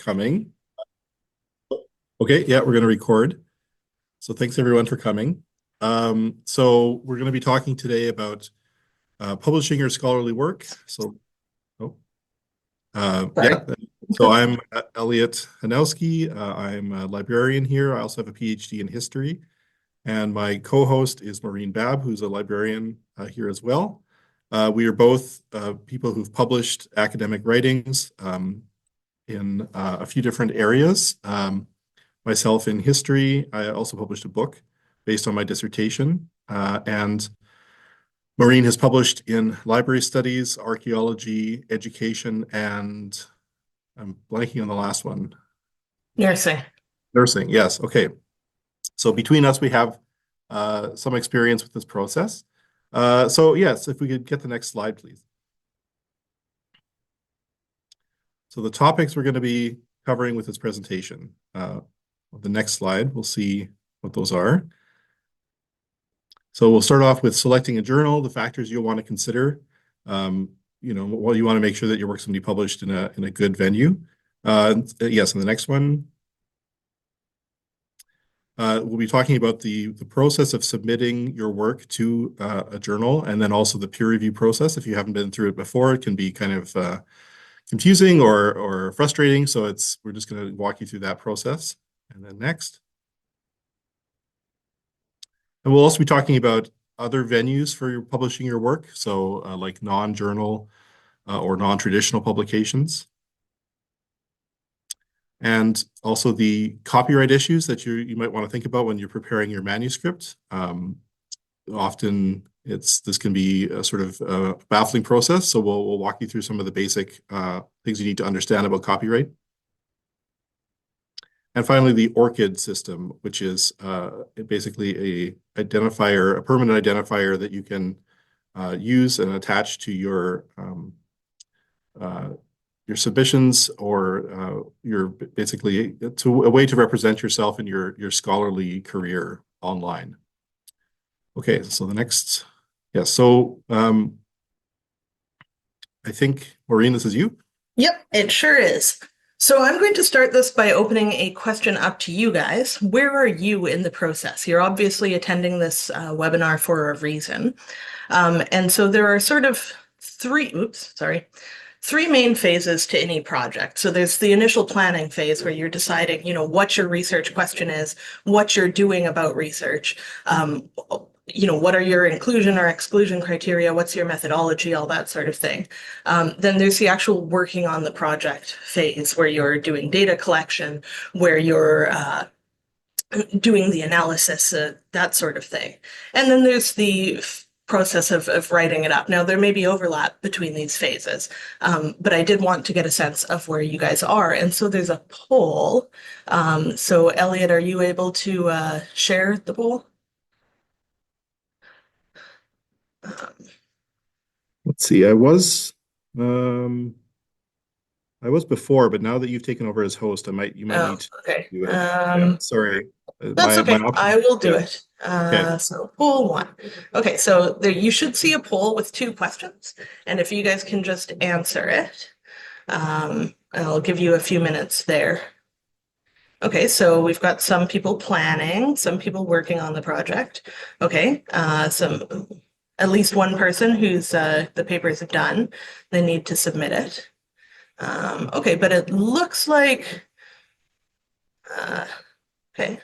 coming. Okay, yeah, we're going to record. So thanks everyone for coming. So we're going to be talking today about publishing your scholarly work. So, oh, Sorry. yeah. So I'm Elliot Hanowski. I'm a librarian here. I also have a PhD in history. And my co-host is Maureen Babb, who's a librarian here as well. We are both people who've published academic writings in a few different areas. Myself in history, I also published a book based on my dissertation. And Maureen has published in library studies, archaeology, education, and I'm blanking on the last one. Nursing. Nursing, yes. Okay. So between us, we have some experience with this process. So yes, if we could get the next slide, please. So the topics we're going to be covering with this presentation. The next slide, we'll see what those are. So we'll start off with selecting a journal, the factors you'll want to consider. Well, you want to make sure that your work's going to be published in a good venue. Yes, and the next one, we'll be talking about the process of submitting your work to a journal, and then also the peer review process. If you haven't been through it before, it can be kind of confusing or frustrating. So we're just going to walk you through that process. And then next. And we'll also be talking about other venues for publishing your work, so like non-journal or non-traditional publications. And also the copyright issues that you might want to think about when you're preparing your manuscript. Often this can be a sort of baffling process, so we'll walk you through some of the basic things you need to understand about copyright. And finally, the ORCID system, which is basically a permanent identifier that you can use and attach to your submissions, or basically to a way to represent yourself in your scholarly career online. Okay, so the next, yeah. So I think Maureen, this is you. Yep, it sure is. So I'm going to start this by opening a question up to you guys. Where are you in the process? You're obviously attending this webinar for a reason. And so there are sort of three main phases to any project. So there's the initial planning phase where you're deciding, what your research question is, what you're doing about research, what are your inclusion or exclusion criteria, what's your methodology, all that sort of thing. Then there's the actual working on the project phase where you're doing data collection, where you're doing the analysis, that sort of thing. And then there's the process of writing it up. Now, there may be overlap between these phases, but I did want to get a sense of where you guys are. And so there's a poll. So Elliot, are you able to share the poll? Let's see. I was before, but now that you've taken over as host, you might need to okay. do it. Yeah, sorry. That's okay. I will do it. Okay. So poll one. Okay, so there you should see a poll with 2 questions, and if you guys can just answer it, I'll give you a few minutes there. Okay, so we've got some people planning, some people working on the project. Okay, at least one person who's the papers are done. They need to submit it. Okay, but it looks like okay.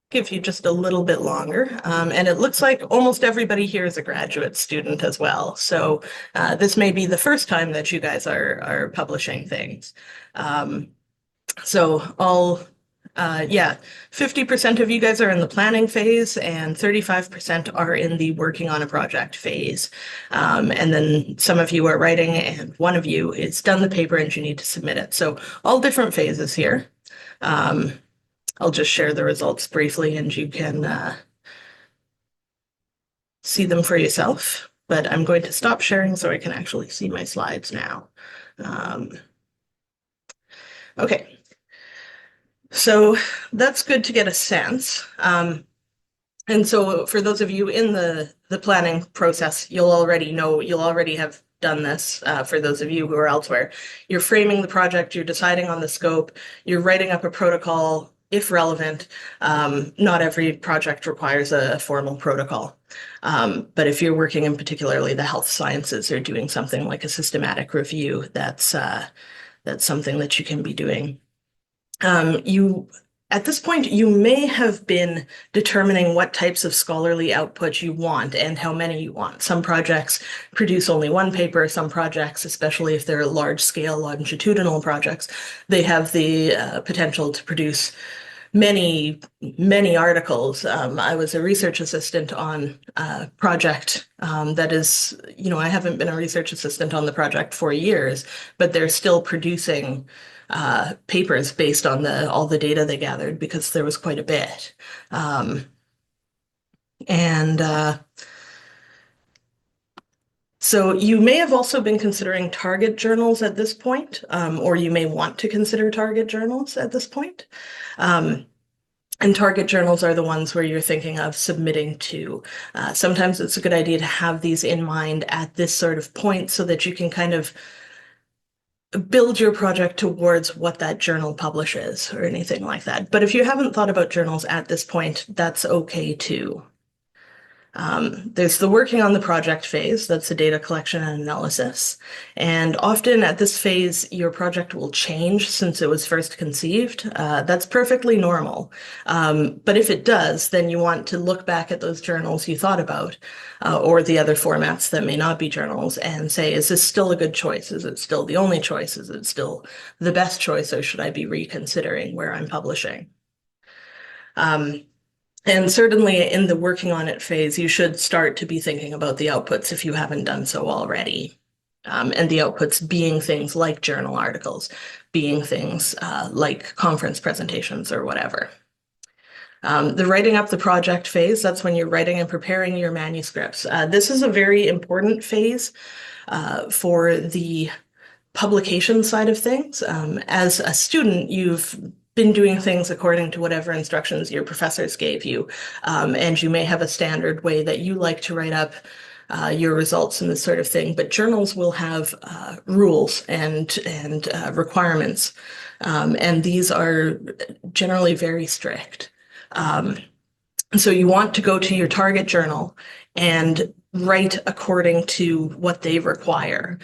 Give you just a little bit longer. And it looks like almost everybody here is a graduate student as well. So this may be the first time that you guys are publishing things. Yeah, 50% of you guys are in the planning phase and 35% are in the working on a project phase. And then some of you are writing and one of you is done the paper and you need to submit it. So all different phases here. I'll just share the results briefly and you can see them for yourself. But I'm going to stop sharing so I can actually see my slides now. Okay. So that's good to get a sense. And so for those of you in the planning process, you'll already have done this, for those of you who are elsewhere. You're framing the project, you're deciding on the scope, you're writing up a protocol, if relevant. Not every project requires a formal protocol. But if you're working in particularly the health sciences or doing something like a systematic review, that's something that you can be doing. At this point, you may have been determining what types of scholarly output you want and how many you want. Some projects produce only one paper. Some projects, especially if they're large-scale longitudinal projects, they have the potential to produce many, many articles. I was a research assistant on a project that is, I haven't been a research assistant on the project for years, but they're still producing papers based on all the data they gathered, because there was quite a bit. So you may have also been considering target journals at this point, or you may want to consider target journals at this point. And target journals are the ones where you're thinking of submitting to. Sometimes it's a good idea to have these in mind at this sort of point so that you can kind of build your project towards what that journal publishes or anything like that. But if you haven't thought about journals at this point, that's okay too. There's the working on the project phase, that's the data collection and analysis. And often at this phase, your project will change since it was first conceived. That's perfectly normal. But if it does, then you want to look back at those journals you thought about, or the other formats that may not be journals, and say, is this still a good choice? Is it still the only choice? Is it still the best choice, or should I be reconsidering where I'm publishing? And certainly in the working on it phase, you should start to be thinking about the outputs if you haven't done so already. And the outputs being things like journal articles, being things like conference presentations or whatever. The writing up the project phase, that's when you're writing and preparing your manuscripts. This is a very important phase for the publication side of things. As a student, you've been doing things according to whatever instructions your professors gave you. And you may have a standard way that you like to write up your results and this sort of thing, but journals will have rules and requirements. And these are generally very strict. So you want to go to your target journal and write according to what they require.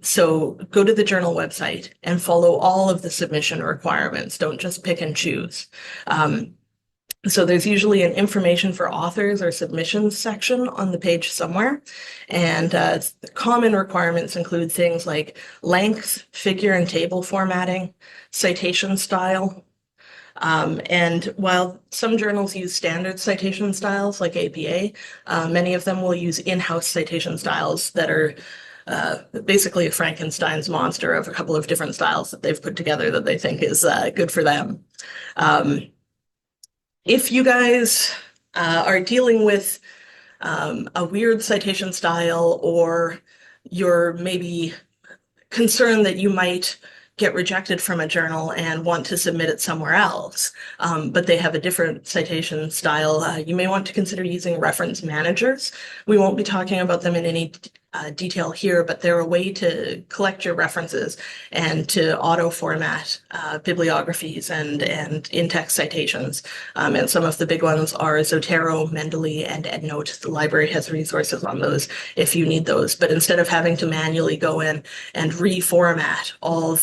So go to the journal website and follow all of the submission requirements. Don't just pick and choose. So there's usually an information for authors or submissions section on the page somewhere. And common requirements include things like length, figure and table formatting, citation style. And while some journals use standard citation styles like APA, many of them will use in-house citation styles that are basically a Frankenstein's monster of a couple of different styles that they've put together that they think is good for them. If you guys are dealing with a weird citation style, or you're maybe concerned that you might get rejected from a journal and want to submit it somewhere else, but they have a different citation style, you may want to consider using reference managers. We won't be talking about them in any detail here, but they're a way to collect your references and to auto-format bibliographies and in-text citations. And some of the big ones are Zotero, Mendeley, and EndNote. The library has resources on those if you need those. But instead of having to manually go in and reformat all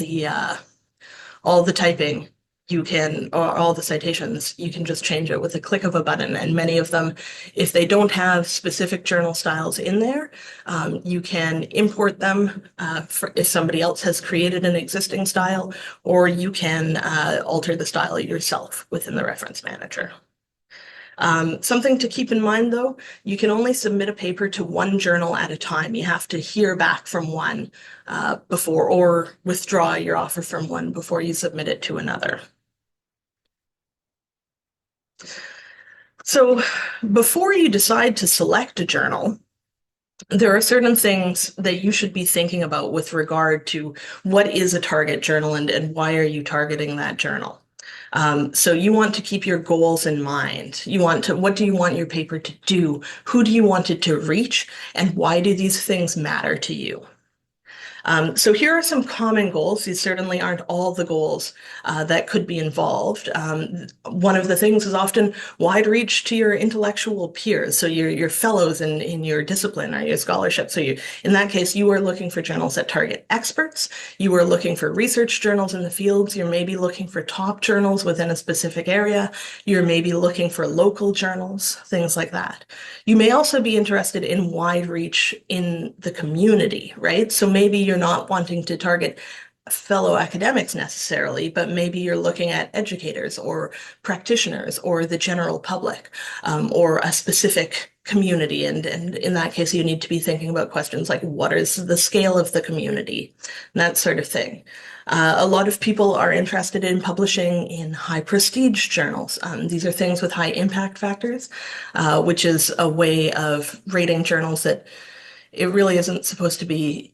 the typing, you can, or all the citations, you can just change it with a click of a button. And many of them, if they don't have specific journal styles in there, you can import them if somebody else has created an existing style, or you can alter the style yourself within the reference manager. Something to keep in mind, though, you can only submit a paper to one journal at a time. You have to hear back from one before, or withdraw your offer from one before you submit it to another. So before you decide to select a journal, there are certain things that you should be thinking about with regard to what is a target journal and why are you targeting that journal. So you want to keep your goals in mind. What do you want your paper to do? Who do you want it to reach? And why do these things matter to you? So here are some common goals. These certainly aren't all the goals that could be involved. One of the things is often wide reach to your intellectual peers, so your fellows in your discipline or your scholarship. So in that case, you are looking for journals that target experts. You are looking for research journals in the fields. You're maybe looking for top journals within a specific area. You're maybe looking for local journals, things like that. You may also be interested in wide reach in the community, right? So maybe you're not wanting to target fellow academics necessarily, but maybe you're looking at educators or practitioners or the general public, or a specific community. And in that case, you need to be thinking about questions like what is the scale of the community, and that sort of thing. A lot of people are interested in publishing in high prestige journals. These are things with high impact factors, which is a way of rating journals that it really isn't supposed to be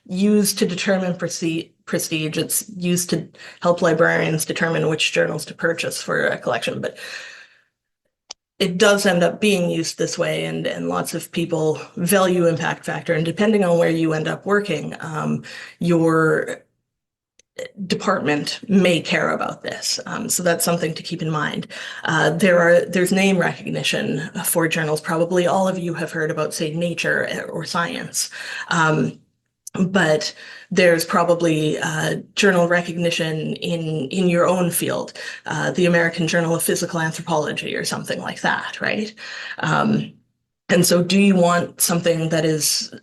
used to determine prestige. It's used to help librarians determine which journals to purchase for a collection, but it does end up being used this way, and lots of people value impact factor. And depending on where you end up working, your department may care about this. So that's something to keep in mind. There's name recognition for journals. Probably all of you have heard about, say, Nature or Science. But there's probably journal recognition in your own field, the American Journal of Physical Anthropology or something like that, right? And so do you want something that is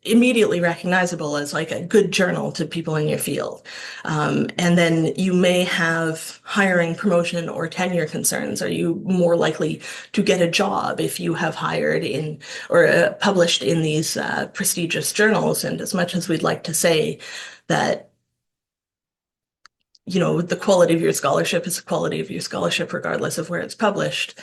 immediately recognizable as like a good journal to people in your field? And then you may have hiring, promotion, or tenure concerns. Are you more likely to get a job if you have hired in or published in these prestigious journals? And as much as we'd like to say that, you know, the quality of your scholarship is the quality of your scholarship, regardless of where it's published,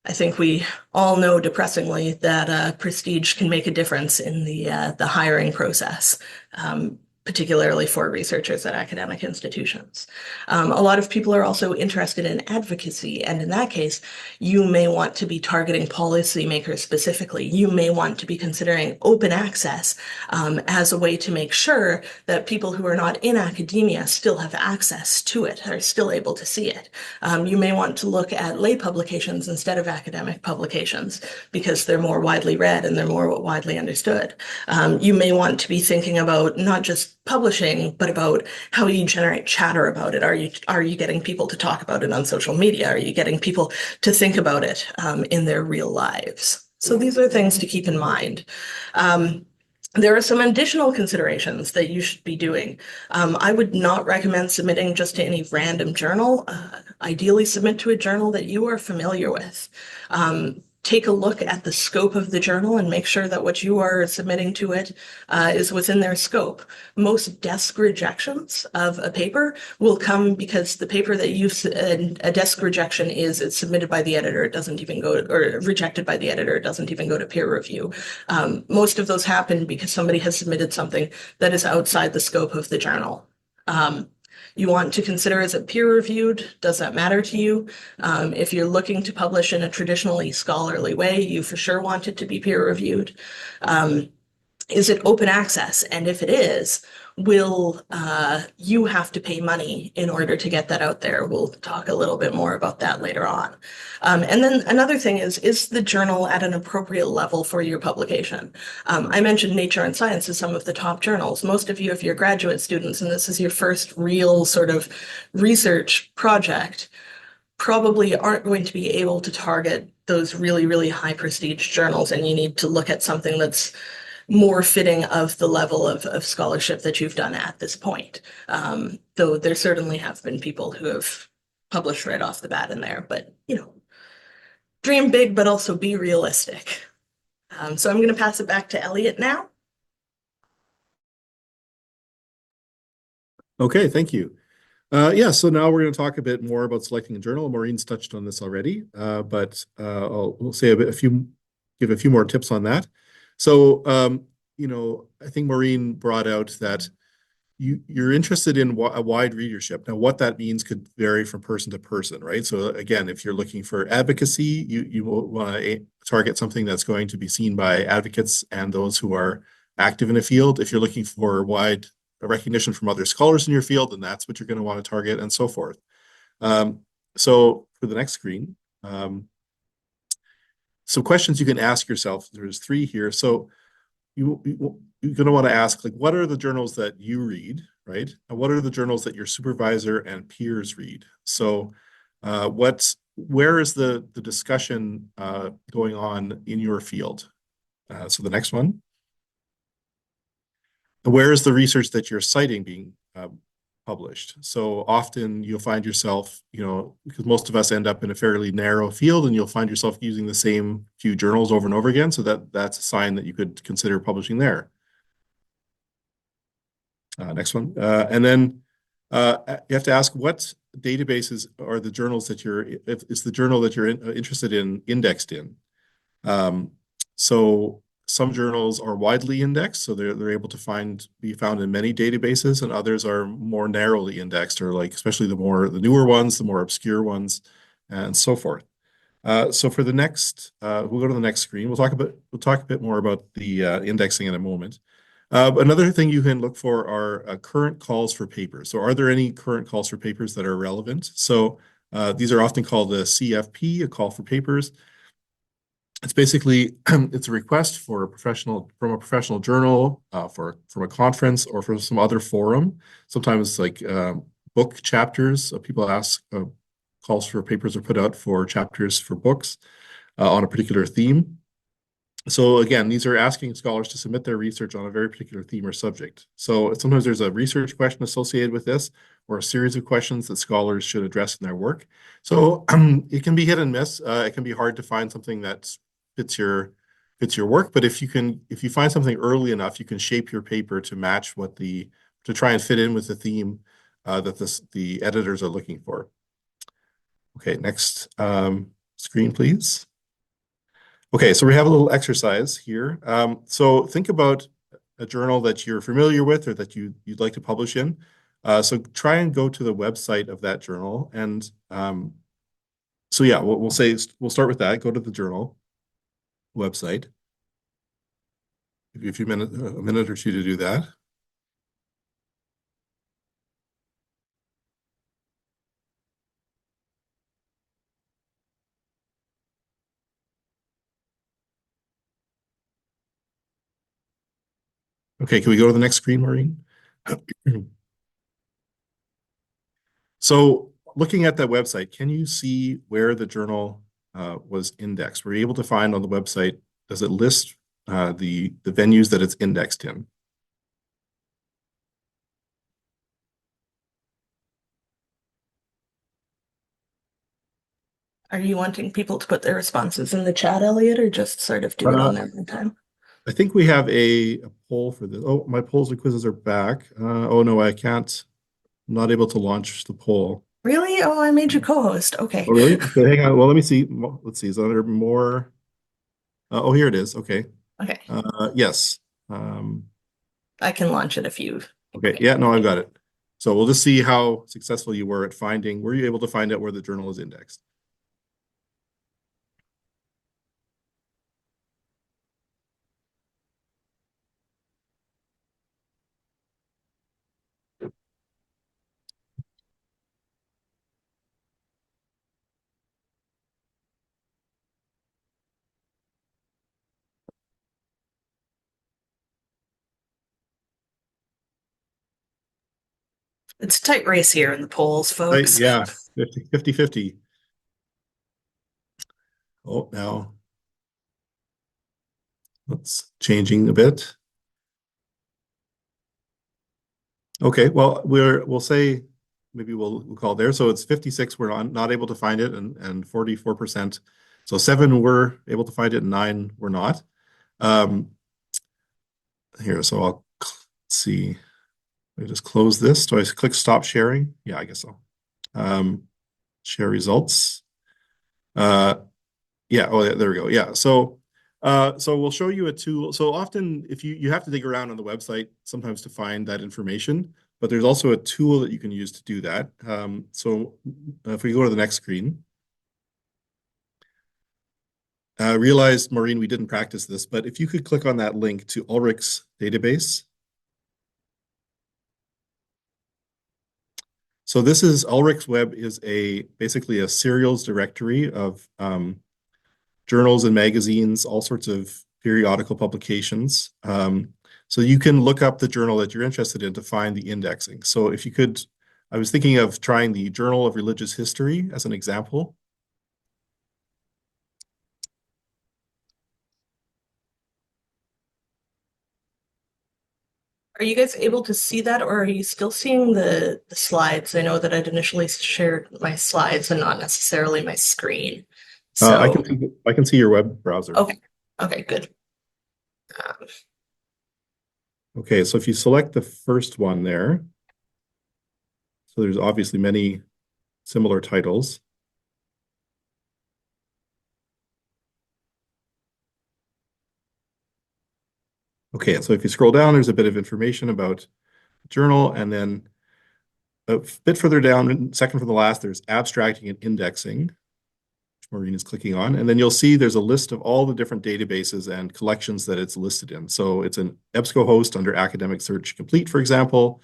I think we all know depressingly that prestige can make a difference in the hiring process, particularly for researchers at academic institutions. A lot of people are also interested in advocacy, and in that case, you may want to be targeting policymakers specifically. You may want to be considering open access as a way to make sure that people who are not in academia still have access to it, are still able to see it. You may want to look at lay publications instead of academic publications because they're more widely read and they're more widely understood. You may want to be thinking about not just publishing, but about how you generate chatter about it. Are you getting people to talk about it on social media? Are you getting people to think about it in their real lives? So these are things to keep in mind. There are some additional considerations that you should be doing. I would not recommend submitting just to any random journal. Ideally, submit to a journal that you are familiar with. Take a look at the scope of the journal and make sure that what you are submitting to it is within their scope. Most desk rejections of a paper will come because the paper that a desk rejection is, it's submitted by the editor, it doesn't even go, or rejected by the editor, it doesn't even go to peer review. Most of those happen because somebody has submitted something that is outside the scope of the journal. You want to consider, is it peer reviewed? Does that matter to you? If you're looking to publish in a traditionally scholarly way, you for sure want it to be peer reviewed. Is it open access? And if it is, will you have to pay money in order to get that out there? We'll talk a little bit more about that later on. And then another thing is the journal at an appropriate level for your publication? I mentioned Nature and Science as some of the top journals. Most of you, if you're graduate students and this is your first real sort of research project, probably aren't going to be able to target those really, really high prestige journals, and you need to look at something that's more fitting of the level of scholarship that you've done at this point. Though there certainly have been people who have published right off the bat in there, but you know, dream big, but also be realistic. So I'm going to pass it back to Elliot now. Okay, thank you. Yeah, so now we're going to talk a bit more about selecting a journal. Maureen's touched on this already, but we'll say give a few more tips on that. So, you know, I think Maureen brought out that you're interested in a wide readership. Now, what that means could vary from person to person, right? So again, if you're looking for advocacy, you will want to target something that's going to be seen by advocates and those who are active in a field. If you're looking for wide recognition from other scholars in your field, then that's what you're going to want to target, and so forth. So for the next screen, some questions you can ask yourself. There's 3 here. So you're going to want to ask, like, what are the journals that you read, right? And what are the journals that your supervisor and peers read? So where is the discussion going on in your field? So the next one. Where is the research that you're citing being published? So often you'll find yourself, because most of us end up in a fairly narrow field, and you'll find yourself using the same few journals over and over again. So that's a sign that you could consider publishing there. Next one. And then you have to ask, what databases are the journals that is the journal that you're interested in indexed in? So some journals are widely indexed, so they're able to be found in many databases, and others are more narrowly indexed, or like especially the newer ones, the more obscure ones, and so forth. So for the next, we'll go to the next screen. We'll talk a bit more about the indexing in a moment. Another thing you can look for are current calls for papers. So are there any current calls for papers that are relevant? So these are often called a CFP, a call for papers. It's basically it's a request from a professional journal, from a conference, or from some other forum. Sometimes like book chapters. People ask, calls for papers are put out for chapters for books on a particular theme. So again, these are asking scholars to submit their research on a very particular theme or subject. So sometimes there's a research question associated with this, or a series of questions that scholars should address in their work. So it can be hit and miss. It can be hard to find something that fits your work, but if you find something early enough, you can shape your paper to match to try and fit in with the theme that the editors are looking for. Okay, next screen, please. Okay, so we have a little exercise here. So think about a journal that you're familiar with, or that you'd like to publish in. So try and go to the website of that journal, and so yeah, we'll start with that. Go to the journal website. Give you a minute or two to do that. Okay, can we go to the next screen, Maureen? So looking at that website, can you see where the journal was indexed? Were you able to find on the website, does it list the venues that it's indexed in? Are you wanting people to put their responses in the chat, Elliot, or just sort of do it on their own time? I think we have a poll for this. Oh, my polls and quizzes are back. Oh no, I can't. I'm not able to launch the poll. Really? Oh, I made you co-host. Okay. Oh, really? Okay, hang on. Well, let me see. Let's see. Is there more? Oh, here it is. Okay. Okay. Yes. I can launch it if you. Okay. Yeah, no, I've got it. So we'll just see how successful you were at were you able to find out where the journal is indexed? It's a tight race here in the polls, folks. Yeah, 50-50. Oh, now it's changing a bit. Okay, well, we'll say maybe we'll call it there. So it's 56. We're not able to find it, and 44%. So 7 were able to find it, and 9 were not. Here, so let's see. Let me just close this. Do I click stop sharing? Yeah, I guess so. Share results. Yeah. Oh, there we go. Yeah. So we'll show you a tool. So often, if you have to dig around on the website sometimes to find that information, but there's also a tool that you can use to do that. So if we go to the next screen, I realized, Maureen, we didn't practice this, but if you could click on that link to Ulrich's database. So this is Ulrich's Web is basically a serials directory of journals and magazines, all sorts of periodical publications. So you can look up the journal that you're interested in to find the indexing. So if you could, I was thinking of trying the Journal of Religious History as an example. Are you guys able to see that, or are you still seeing the slides? I know that I'd initially shared my slides and not necessarily my screen. I So, can see your web browser. okay, okay, good. Um, Okay, so if you select the first one there, so there's obviously many similar titles. Okay, so if you scroll down, there's a bit of information about the journal, and then a bit further down, second from the last, there's abstracting and indexing, which Maureen is clicking on, and then you'll see there's a list of all the different databases and collections that it's listed in. So it's an EBSCOhost under Academic Search Complete, for example,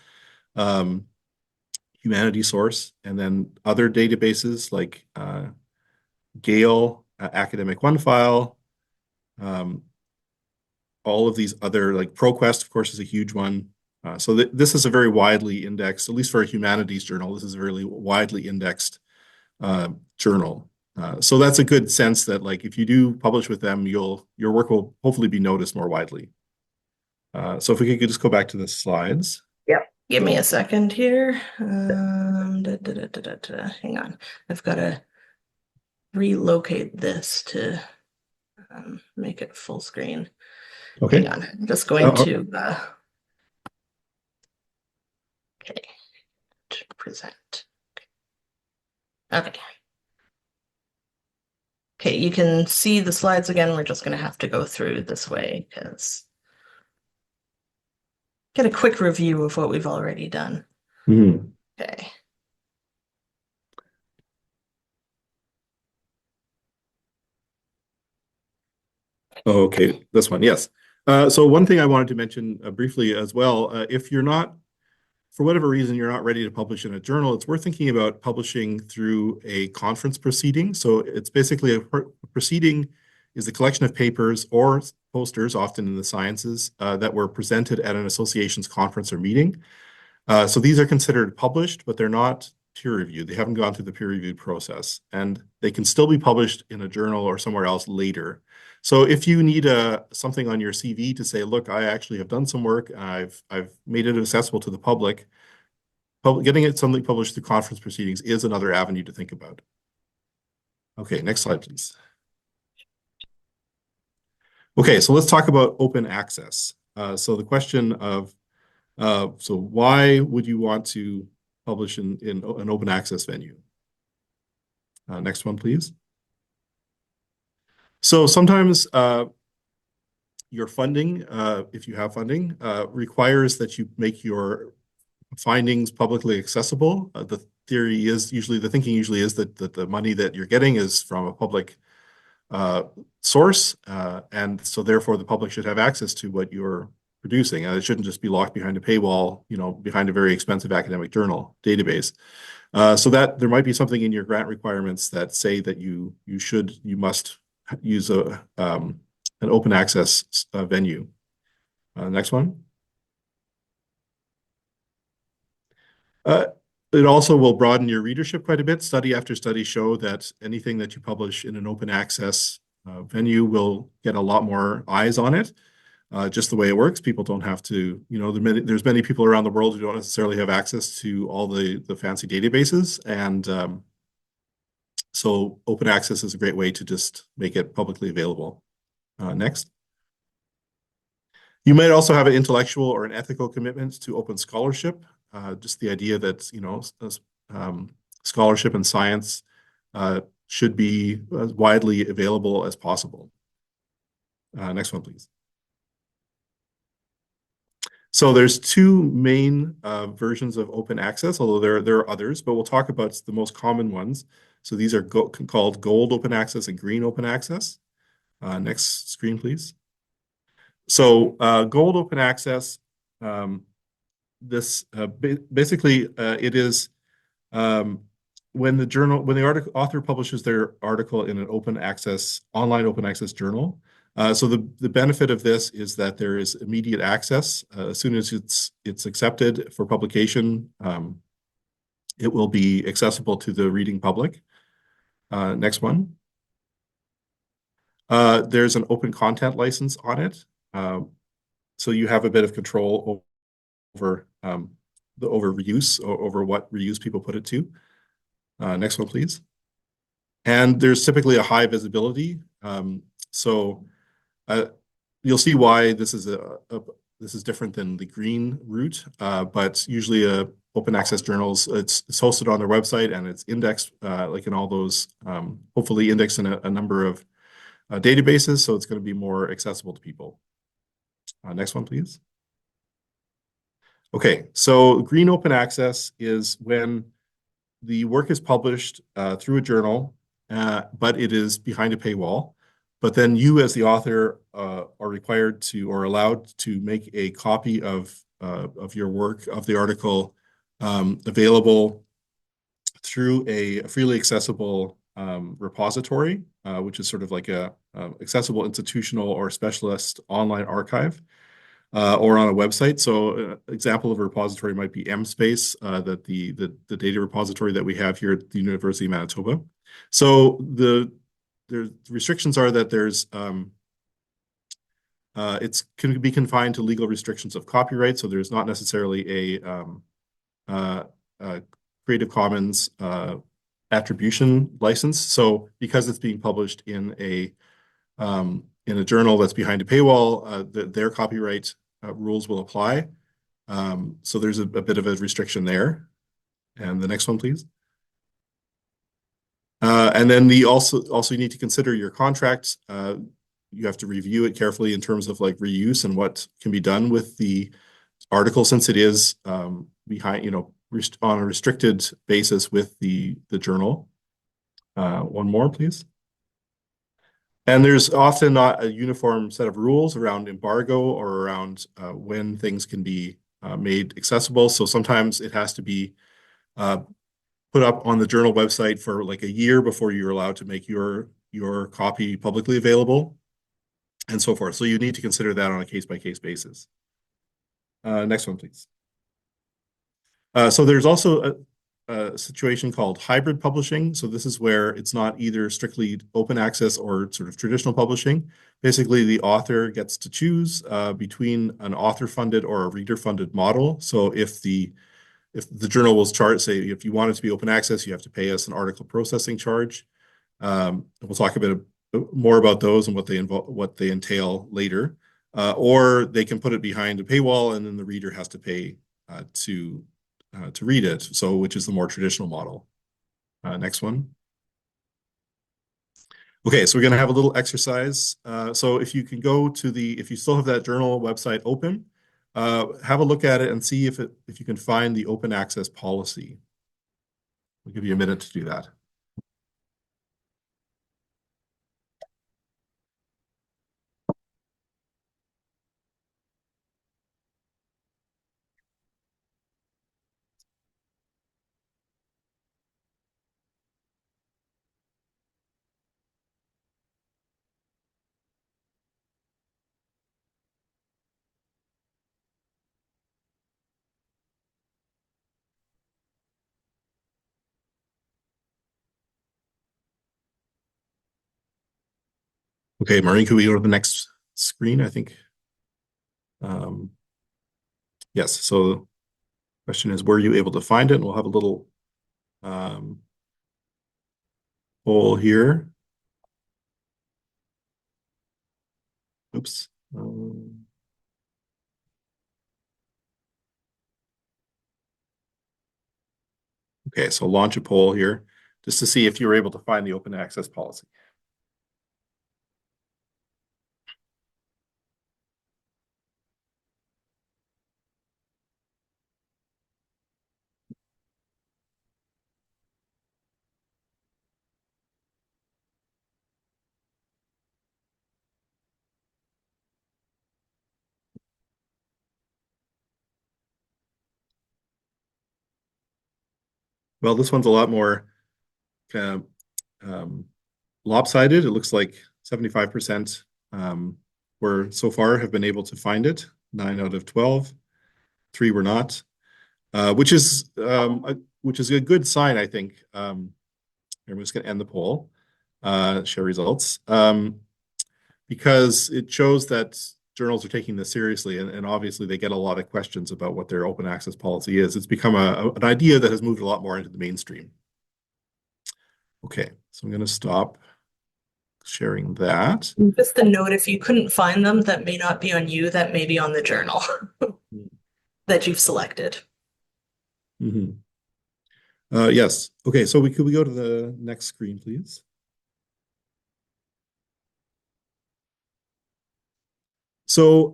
Humanitysource, and then other databases like Gale, Academic OneFile, all of these other, like ProQuest, of course, is a huge one. So this is a very widely indexed, at least for a humanities journal, this is a really widely indexed journal. So that's a good sense that, like, if you do publish with them, your work will hopefully be noticed more widely. So if we could just go back to the slides. Yep. Give me a second here. Hang on. I've got to relocate this to make it full screen. Okay. Hang on. I'm just going to okay. Present. Okay. Okay, you can see the slides again. We're just going to have to go through this way because get a quick review of what we've already done. Mhm. Okay. Okay, this one, yes. So one thing I wanted to mention briefly as well, if you're not, for whatever reason, you're not ready to publish in a journal, it's worth thinking about publishing through a conference proceeding. So it's basically a proceeding is a collection of papers or posters, often in the sciences, that were presented at an association's conference or meeting. So these are considered published, but they're not peer-reviewed. They haven't gone through the peer-reviewed process, and they can still be published in a journal or somewhere else later. So if you need something on your CV to say, look, I actually have done some work, and I've made it accessible to the public, getting something published through conference proceedings is another avenue to think about. Okay, next slide, please. Okay, so let's talk about open access. So the question of so why would you want to publish in an open access venue? Next one, please. So sometimes your funding, if you have funding, requires that you make your findings publicly accessible. The thinking usually is that the money that you're getting is from a public source, and so therefore the public should have access to what you're producing. It shouldn't just be locked behind a paywall, behind a very expensive academic journal database. So that there might be something in your grant requirements that say that you must use an open access venue. Next one. It also will broaden your readership quite a bit. Study after study show that anything that you publish in an open access venue will get a lot more eyes on it. Just the way it works, people don't have to, there's many people around the world who don't necessarily have access to all the fancy databases. And so open access is a great way to just make it publicly available. Next. You might also have an intellectual or an ethical commitment to open scholarship. Just the idea that, scholarship and science should be as widely available as possible. Next one, please. So there's two main versions of open access, although there are others, but we'll talk about the most common ones. So these are called gold open access and green open access. Next screen, please. So gold open access, this basically it is when the author publishes their article in an online open access journal. So the benefit of this is that there is immediate access as soon as it's accepted for publication. It will be accessible to the reading public. Next one. There's an open content license on it. So you have a bit of control over over reuse, or over what reuse people put it to. Next one, please. And there's typically a high visibility. So you'll see why this is this is different than the green route, but usually open access journals, it's hosted on their website and it's indexed like in all those, hopefully indexed in a number of databases, so it's going to be more accessible to people. Next one, please. Okay, so green open access is when the work is published through a journal, but it is behind a paywall. But then you, as the author, are required to or allowed to make a copy of your work, of the article, available through a freely accessible repository, which is sort of like a accessible institutional or specialist online archive, or on a website. So example of a repository might be MSpace, that the data repository that we have here at the University of Manitoba. So the restrictions are that there's it can be confined to legal restrictions of copyright. So there's not necessarily a Creative Commons attribution license. So because it's being published in a journal that's behind a paywall, their copyright rules will apply. So there's a bit of a restriction there. And the next one, please. And then also you need to consider your contract. You have to review it carefully in terms of like reuse and what can be done with the article, since it is behind, on a restricted basis with the journal. One more, please. And there's often not a uniform set of rules around embargo or around when things can be made accessible. So sometimes it has to be put up on the journal website for like a year before you're allowed to make your copy publicly available, and so forth. So you need to consider that on a case-by-case basis. Next one, please. So there's also a situation called hybrid publishing. So this is where it's not either strictly open access or sort of traditional publishing. Basically, the author gets to choose between an author-funded or a reader-funded model. So if the journal will charge, say, if you want it to be open access, you have to pay us an article processing charge. We'll talk a bit more about those and what they entail later. Or they can put it behind a paywall, and then the reader has to pay to read it. So, which is the more traditional model. Next one. Okay, so we're going to have a little exercise. So if you can go to if you still have that journal website open, have a look at it and see if you can find the open access policy. I'll give you a minute to do that. Okay, Maureen, can we go to the next screen, I think? Yes, so the question is, were you able to find it? And we'll have a little poll here. Oops. Okay, so launch a poll here just to see if you were able to find the open access policy. Well, this one's a lot more kind of lopsided. It looks like 75% were so far have been able to find it. 9 out of 12. 3 were not, which is a good sign, I think. I'm just going to end the poll, share results, because it shows that journals are taking this seriously, and obviously they get a lot of questions about what their open access policy is. It's become an idea that has moved a lot more into the mainstream. Okay, so I'm going to stop sharing that. Just a note, if you couldn't find them, that may not be on you, that may be on the journal that you've selected. Mm-hmm. Yes. Okay, so could we go to the next screen, please? So,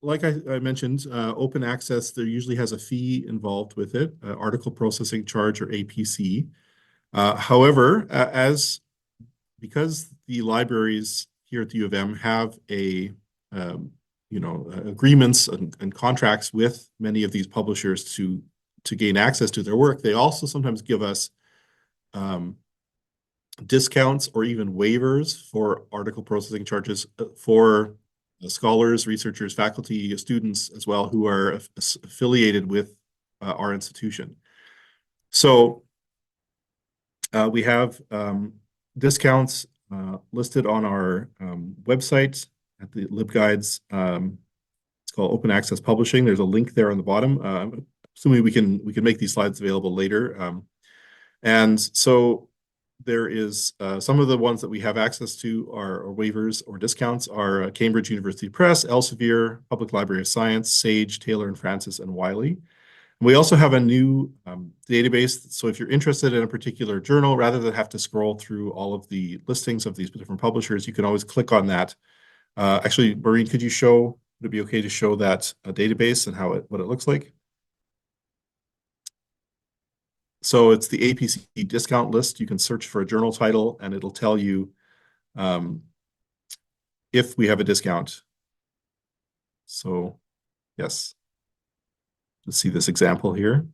like I mentioned, open access, there usually has a fee involved with it, article processing charge or APC. However, because the libraries here at the U of M have agreements and contracts with many of these publishers to gain access to their work, they also sometimes give us discounts or even waivers for article processing charges for scholars, researchers, faculty, students as well who are affiliated with our institution. So we have discounts listed on our website at the LibGuides. It's called Open Access Publishing. There's a link there on the bottom. Assuming we can make these slides available later. And so there is some of the ones that we have access to are waivers or discounts are Cambridge University Press, Elsevier, Public Library of Science, Sage, Taylor and Francis, and Wiley. We also have a new database. So if you're interested in a particular journal, rather than have to scroll through all of the listings of these different publishers, you can always click on that. Actually, Maureen, would it be okay to show that database and what it looks like? So it's the APC discount list. You can search for a journal title and it'll tell you if we have a discount. So yes, let's see this example here.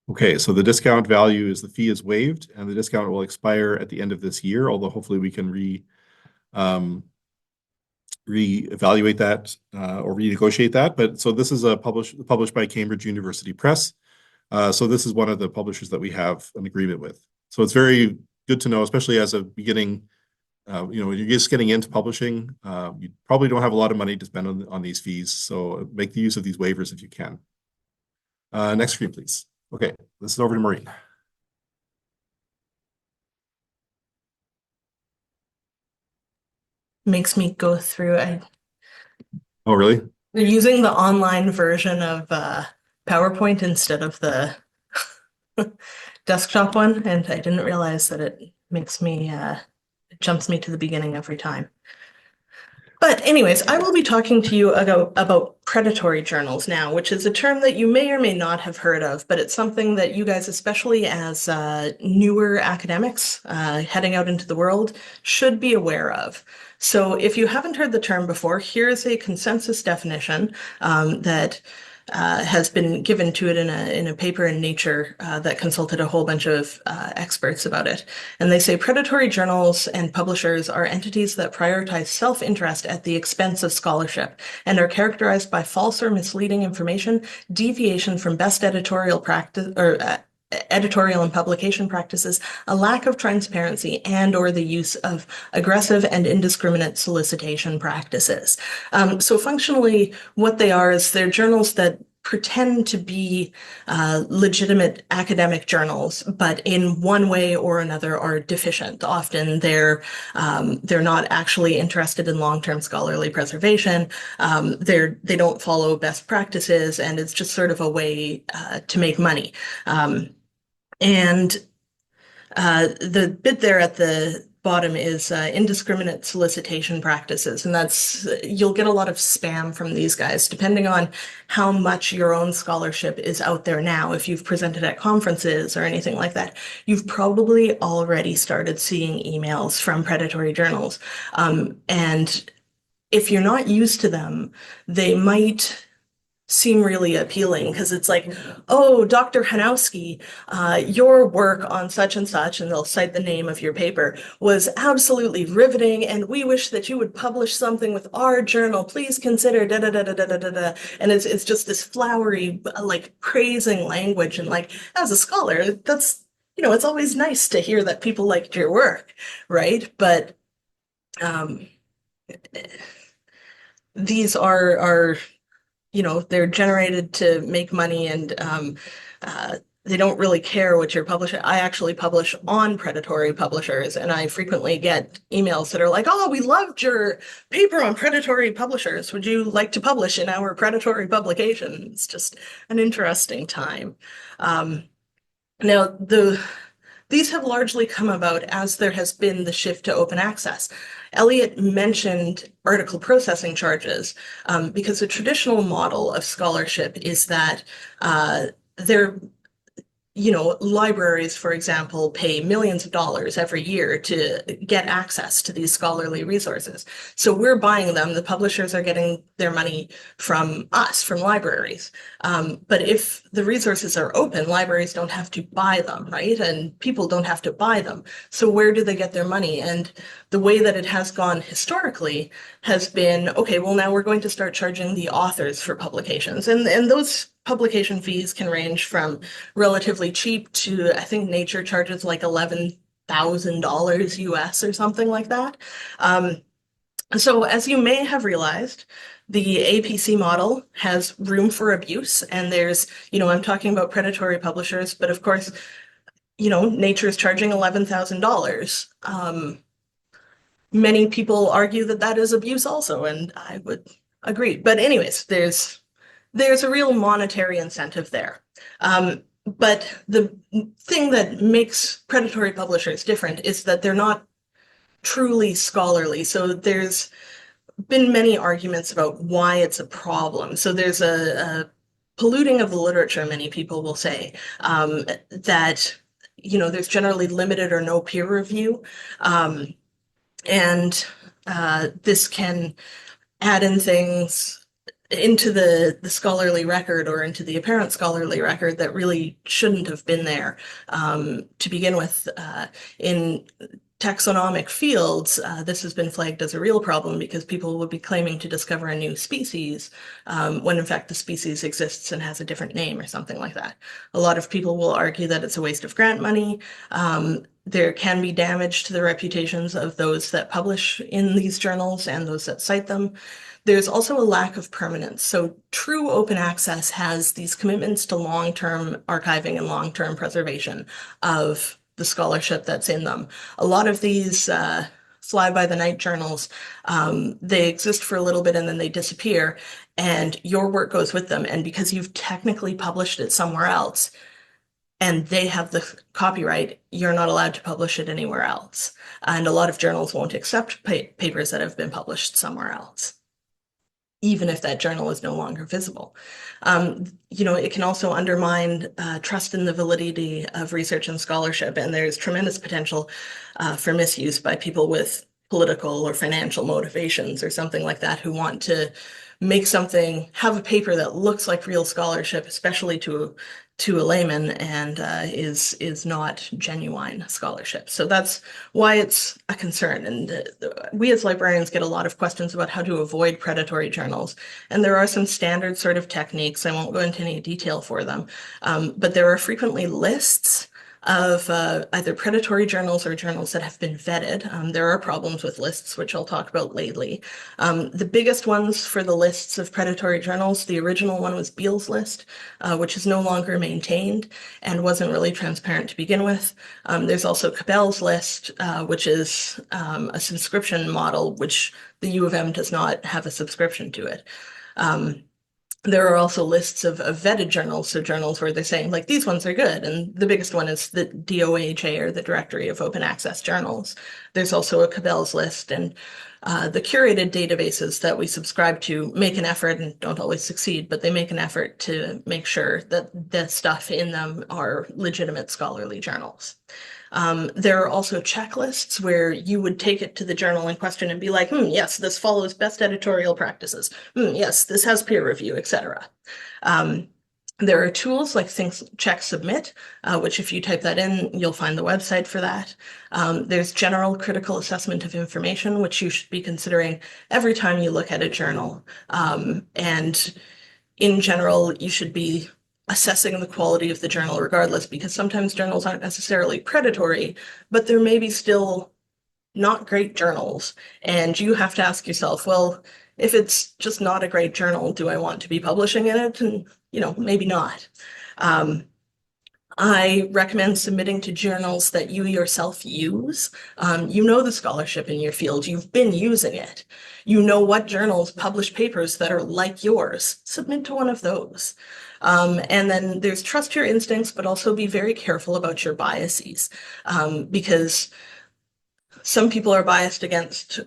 Okay, so the discount value is the fee is waived and the discount will expire at the end of this year, although hopefully we can reevaluate that or renegotiate that. But so this is published by Cambridge University Press. So this is one of the publishers that we have an agreement with. So it's very good to know, especially as a beginning, when you're just getting into publishing, you probably don't have a lot of money to spend on these fees. So make the use of these waivers if you can. Next screen, please. Okay, this is over to Maureen. Makes me go through. Oh, really? They're using the online version of PowerPoint instead of the desktop one, and I didn't realize that it makes me it jumps me to the beginning every time. But anyways, I will be talking to you about predatory journals now, which is a term that you may or may not have heard of, but it's something that you guys, especially as newer academics heading out into the world, should be aware of. So if you haven't heard the term before, here's a consensus definition that has been given to it in a paper in Nature that consulted a whole bunch of experts about it. And they say predatory journals and publishers are entities that prioritize self-interest at the expense of scholarship and are characterized by false or misleading information, deviation from best editorial practice or editorial and publication practices, a lack of transparency, and or the use of aggressive and indiscriminate solicitation practices. So functionally, what they are is they're journals that pretend to be legitimate academic journals, but in one way or another are deficient. Often they're not actually interested in long-term scholarly preservation. They don't follow best practices, and it's just sort of a way to make money. And the bit there at the bottom is indiscriminate solicitation practices, and you'll get a lot of spam from these guys, depending on how much your own scholarship is out there now. If you've presented at conferences or anything like that, you've probably already started seeing emails from predatory journals. And if you're not used to them, they might seem really appealing because it's like, oh, Dr. Hanowski, your work on such and such, and they'll cite the name of your paper, was absolutely riveting, and we wish that you would publish something with our journal. Please consider da da da da da da da da. And it's just this flowery, like praising language, and like as a scholar, that's it's always nice to hear that people liked your work, right? But um, these are they're generated to make money, and they don't really care what you're publishing. I actually publish on predatory publishers, and I frequently get emails that are like, oh, we loved your paper on predatory publishers. Would you like to publish in our predatory publication? It's just an interesting time. Now, these have largely come about as there has been the shift to open access. Elliot mentioned article processing charges because the traditional model of scholarship is that they're libraries, for example, pay millions of dollars every year to get access to these scholarly resources. So we're buying them. The publishers are getting their money from us, from libraries. But if the resources are open, libraries don't have to buy them, right? And people don't have to buy them. So where do they get their money? And the way that it has gone historically has been, okay, well, now we're going to start charging the authors for publications. And those publication fees can range from relatively cheap to, I think Nature charges like $11,000 US or something like that. So as you may have realized, the APC model has room for abuse, and there's, I'm talking about predatory publishers, but of course, Nature is charging $11,000. Many people argue that that is abuse also, and I would agree. But anyways, there's a real monetary incentive there. But the thing that makes predatory publishers different is that they're not truly scholarly. So there's been many arguments about why it's a problem. So there's a polluting of the literature, many people will say, that there's generally limited or no peer review. And this can add in things into the scholarly record or into the apparent scholarly record that really shouldn't have been there to begin with. In taxonomic fields, this has been flagged as a real problem because people would be claiming to discover a new species when in fact the species exists and has a different name or something like that. A lot of people will argue that it's a waste of grant money. There can be damage to the reputations of those that publish in these journals and those that cite them. There's also a lack of permanence. So true open access has these commitments to long-term archiving and long-term preservation of the scholarship that's in them. A lot of these fly-by-the-night journals, they exist for a little bit and then they disappear, and your work goes with them. And because you've technically published it somewhere else, and they have the copyright, you're not allowed to publish it anywhere else. And a lot of journals won't accept papers that have been published somewhere else, even if that journal is no longer visible. It can also undermine trust in the validity of research and scholarship, and there's tremendous potential for misuse by people with political or financial motivations or something like that who want to make something, have a paper that looks like real scholarship, especially to a layman, and is not genuine scholarship. So that's why it's a concern. And we as librarians get a lot of questions about how to avoid predatory journals. And there are some standard sort of techniques. I won't go into any detail for them, but there are frequently lists of either predatory journals or journals that have been vetted. There are problems with lists, which I'll talk about lately. The biggest ones for the lists of predatory journals, the original one was Beall's list, which is no longer maintained and wasn't really transparent to begin with. There's also Cabell's list, which is a subscription model, which the U of M does not have a subscription to it. There are also lists of vetted journals, so journals where they're saying, like, these ones are good. And the biggest one is the DOAJ, or the Directory of Open Access Journals. There's also a Cabell's list, and the curated databases that we subscribe to make an effort, and don't always succeed, but they make an effort to make sure that the stuff in them are legitimate scholarly journals. There are also checklists where you would take it to the journal in question and be like, yes, this follows best editorial practices. Yes, this has peer review, etc. There are tools like Think, Check, Submit, which if you type that in, you'll find the website for that. There's general critical assessment of information, which you should be considering every time you look at a journal. And in general, you should be assessing the quality of the journal regardless, because sometimes journals aren't necessarily predatory, but they're maybe still not great journals. And you have to ask yourself, well, if it's just not a great journal, do I want to be publishing in it? And, maybe not. I recommend submitting to journals that you yourself use. You know the scholarship in your field. You've been using it. You know what journals publish papers that are like yours. Submit to one of those. And then there's trust your instincts, but also be very careful about your biases, because some people are biased against,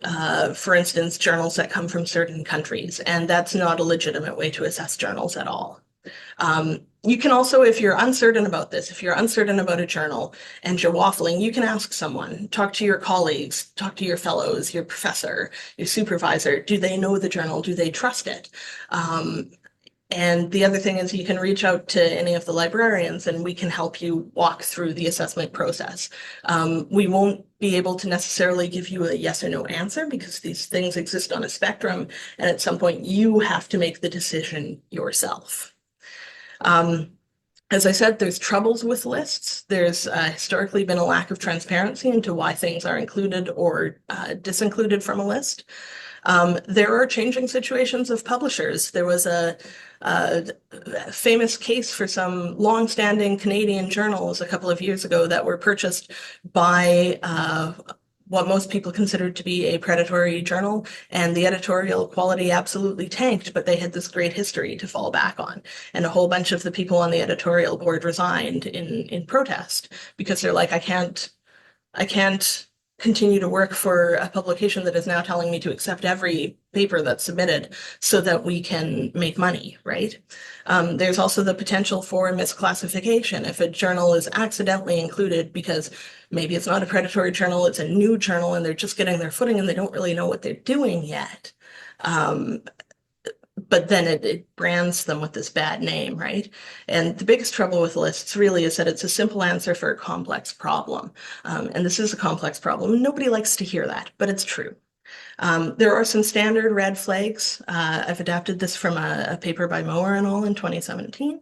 for instance, journals that come from certain countries, and that's not a legitimate way to assess journals at all. You can also, if you're uncertain about this, if you're uncertain about a journal and you're waffling, you can ask someone, talk to your colleagues, talk to your fellows, your professor, your supervisor. Do they know the journal? Do they trust it? And the other thing is you can reach out to any of the librarians and we can help you walk through the assessment process. We won't be able to necessarily give you a yes or no answer because these things exist on a spectrum, and at some point you have to make the decision yourself. As I said, there's troubles with lists. There's historically been a lack of transparency into why things are included or disincluded from a list. There are changing situations of publishers. There was a famous case for some long-standing Canadian journals a couple of years ago that were purchased by what most people considered to be a predatory journal, and the editorial quality absolutely tanked, but they had this great history to fall back on. And a whole bunch of the people on the editorial board resigned in protest because they're like, I can't continue to work for a publication that is now telling me to accept every paper that's submitted so that we can make money, right? There's also the potential for misclassification. If a journal is accidentally included because maybe it's not a predatory journal, it's a new journal and they're just getting their footing and they don't really know what they're doing yet. But then it brands them with this bad name, right? And the biggest trouble with lists really is that it's a simple answer for a complex problem. And this is a complex problem. Nobody likes to hear that, but it's true. There are some standard red flags. I've adapted this from a paper by Mower and all in 2017.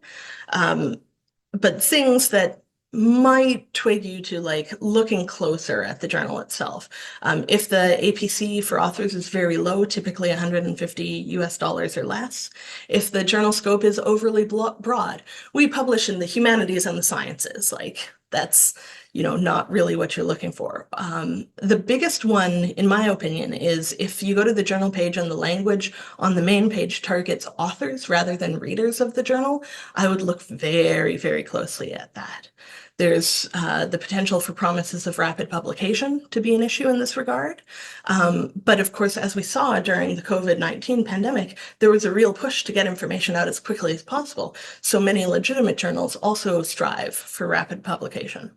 But things that might twig you to like looking closer at the journal itself. If the APC for authors is very low, typically $150 or less. If the journal scope is overly broad, we publish in the humanities and the sciences, like that's, not really what you're looking for. The biggest one, in my opinion, is if you go to the journal page and the language on the main page targets authors rather than readers of the journal, I would look very, very closely at that. There's the potential for promises of rapid publication to be an issue in this regard. But of course, as we saw during the COVID-19 pandemic, there was a real push to get information out as quickly as possible. So many legitimate journals also strive for rapid publication.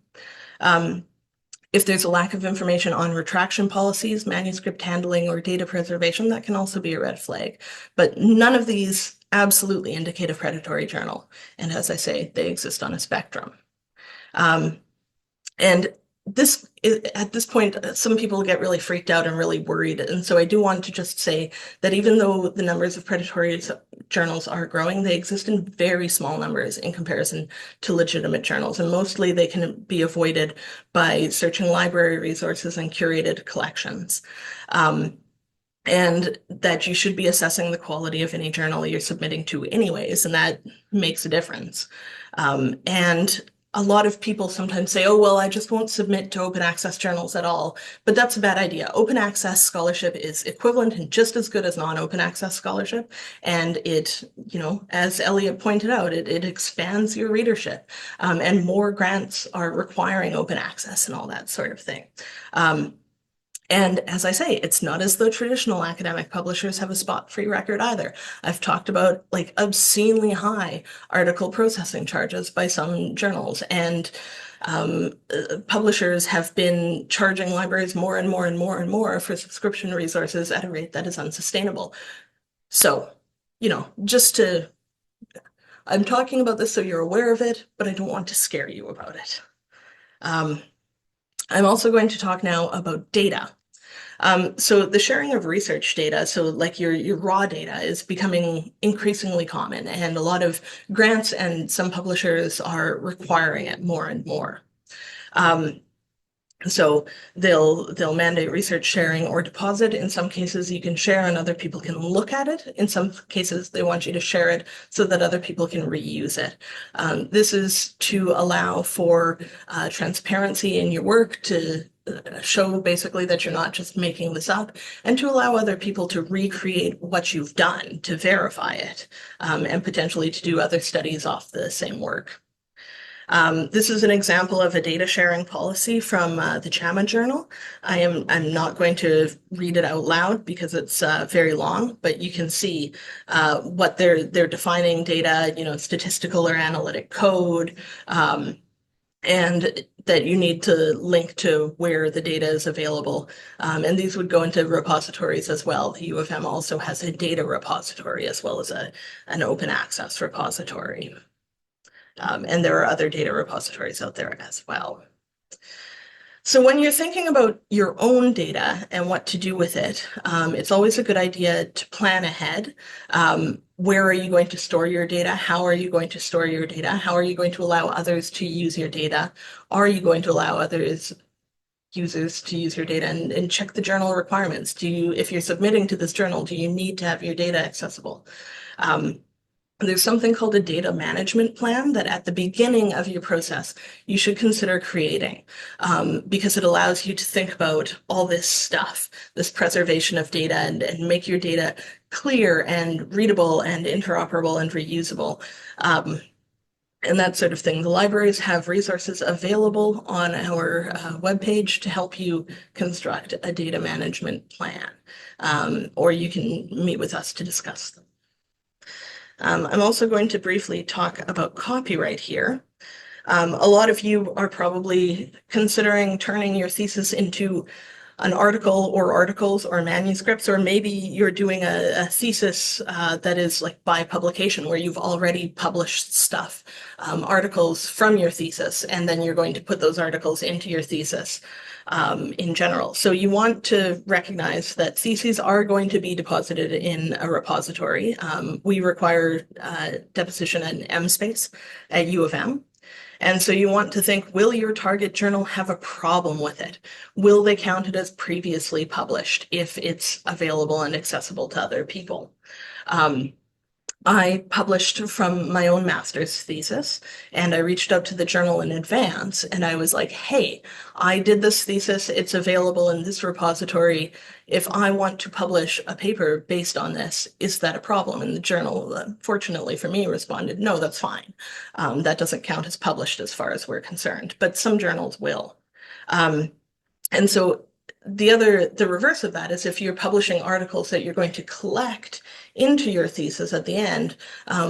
If there's a lack of information on retraction policies, manuscript handling, or data preservation, that can also be a red flag. But none of these absolutely indicate a predatory journal. And as I say, they exist on a spectrum. And at this point, some people get really freaked out and really worried. And so I do want to just say that even though the numbers of predatory journals are growing, they exist in very small numbers in comparison to legitimate journals. And mostly they can be avoided by searching library resources and curated collections. And that you should be assessing the quality of any journal you're submitting to anyways, and that makes a difference. And a lot of people sometimes say, oh, well, I just won't submit to open access journals at all. But that's a bad idea. Open access scholarship is equivalent and just as good as non-open access scholarship. And it, as Elliot pointed out, it expands your readership. And more grants are requiring open access and all that sort of thing. And as I say, it's not as though traditional academic publishers have a spot-free record either. I've talked about like obscenely high article processing charges by some journals, and publishers have been charging libraries more and more and more and more for subscription resources at a rate that is unsustainable. So, I'm talking about this so you're aware of it, but I don't want to scare you about it. I'm also going to talk now about data. So the sharing of research data, so like your raw data, is becoming increasingly common, and a lot of grants and some publishers are requiring it more and more. So they'll mandate research sharing or deposit. In some cases, you can share and other people can look at it. In some cases, they want you to share it so that other people can reuse it. This is to allow for transparency in your work, to show basically that you're not just making this up, and to allow other people to recreate what you've done, to verify it, and potentially to do other studies off the same work. This is an example of a data sharing policy from the JAMA Journal. I'm not going to read it out loud because it's very long, but you can see what they're defining data, statistical or analytic code, and that you need to link to where the data is available. And these would go into repositories as well. The U of M also has a data repository as well as an open access repository. And there are other data repositories out there as well. So when you're thinking about your own data and what to do with it, it's always a good idea to plan ahead. Where are you going to store your data? How are you going to store your data? How are you going to allow others to use your data? Are you going to allow users to use your data, and check the journal requirements? If you're submitting to this journal, do you need to have your data accessible? There's something called a data management plan that at the beginning of your process, you should consider creating, because it allows you to think about all this stuff, this preservation of data, and make your data clear and readable and interoperable and reusable. And that sort of thing. The libraries have resources available on our webpage to help you construct a data management plan, or you can meet with us to discuss them. I'm also going to briefly talk about copyright here. A lot of you are probably considering turning your thesis into an article or articles or manuscripts, or maybe you're doing a thesis that is like by publication where you've already published stuff, articles from your thesis, and then you're going to put those articles into your thesis in general. So you want to recognize that theses are going to be deposited in a repository. We require deposition in MSpace at U of M. And so you want to think, will your target journal have a problem with it? Will they count it as previously published if it's available and accessible to other people? I published from my own master's thesis, and I reached out to the journal in advance, and I was like, hey, I did this thesis, it's available in this repository. If I want to publish a paper based on this, is that a problem? And the journal, fortunately for me, responded, no, that's fine. That doesn't count as published as far as we're concerned, but some journals will. And so the reverse of that is if you're publishing articles that you're going to collect into your thesis at the end,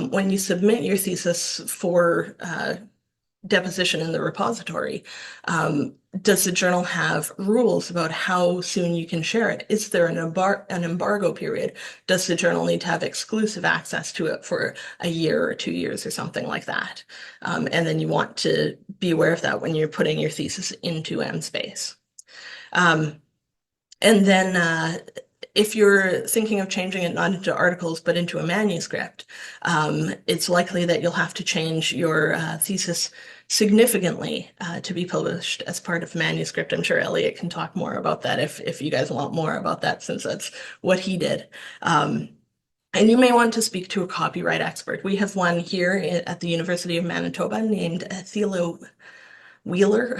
when you submit your thesis for deposition in the repository, does the journal have rules about how soon you can share it? Is there an embargo period? Does the journal need to have exclusive access to it for a year or 2 years or something like that? And then you want to be aware of that when you're putting your thesis into MSpace. And then if you're thinking of changing it not into articles, but into a manuscript, it's likely that you'll have to change your thesis significantly to be published as part of manuscript. I'm sure Elliot can talk more about that if you guys want more about that, since that's what he did. And you may want to speak to a copyright expert. We have one here at the University of Manitoba named Thilo Wheeler,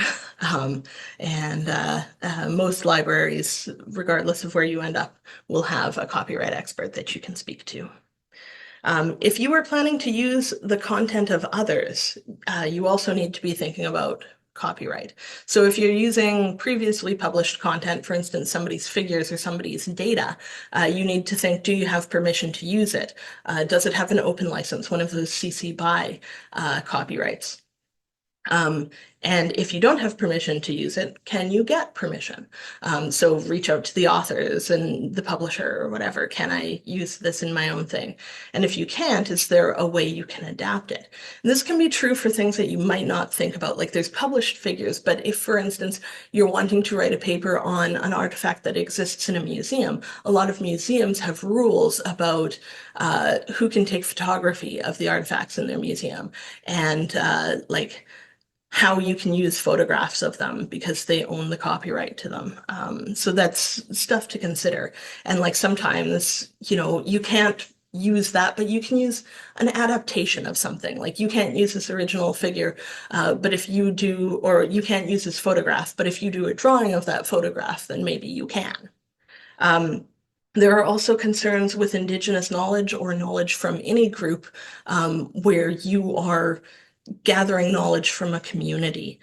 and most libraries, regardless of where you end up, will have a copyright expert that you can speak to. If you are planning to use the content of others, you also need to be thinking about copyright. So if you're using previously published content, for instance, somebody's figures or somebody's data, you need to think, do you have permission to use it? Does it have an open license, one of those CC BY copyrights? And if you don't have permission to use it, can you get permission? So reach out to the authors and the publisher or whatever. Can I use this in my own thing? And if you can't, is there a way you can adapt it? And this can be true for things that you might not think about, like there's published figures, but if, for instance, you're wanting to write a paper on an artifact that exists in a museum, a lot of museums have rules about who can take photography of the artifacts in their museum and like how you can use photographs of them because they own the copyright to them. So that's stuff to consider. And like sometimes, you can't use that, but you can use an adaptation of something. Like you can't use this original figure, but if you do, or you can't use this photograph, but if you do a drawing of that photograph, then maybe you can. There are also concerns with Indigenous knowledge or knowledge from any group where you are gathering knowledge from a community.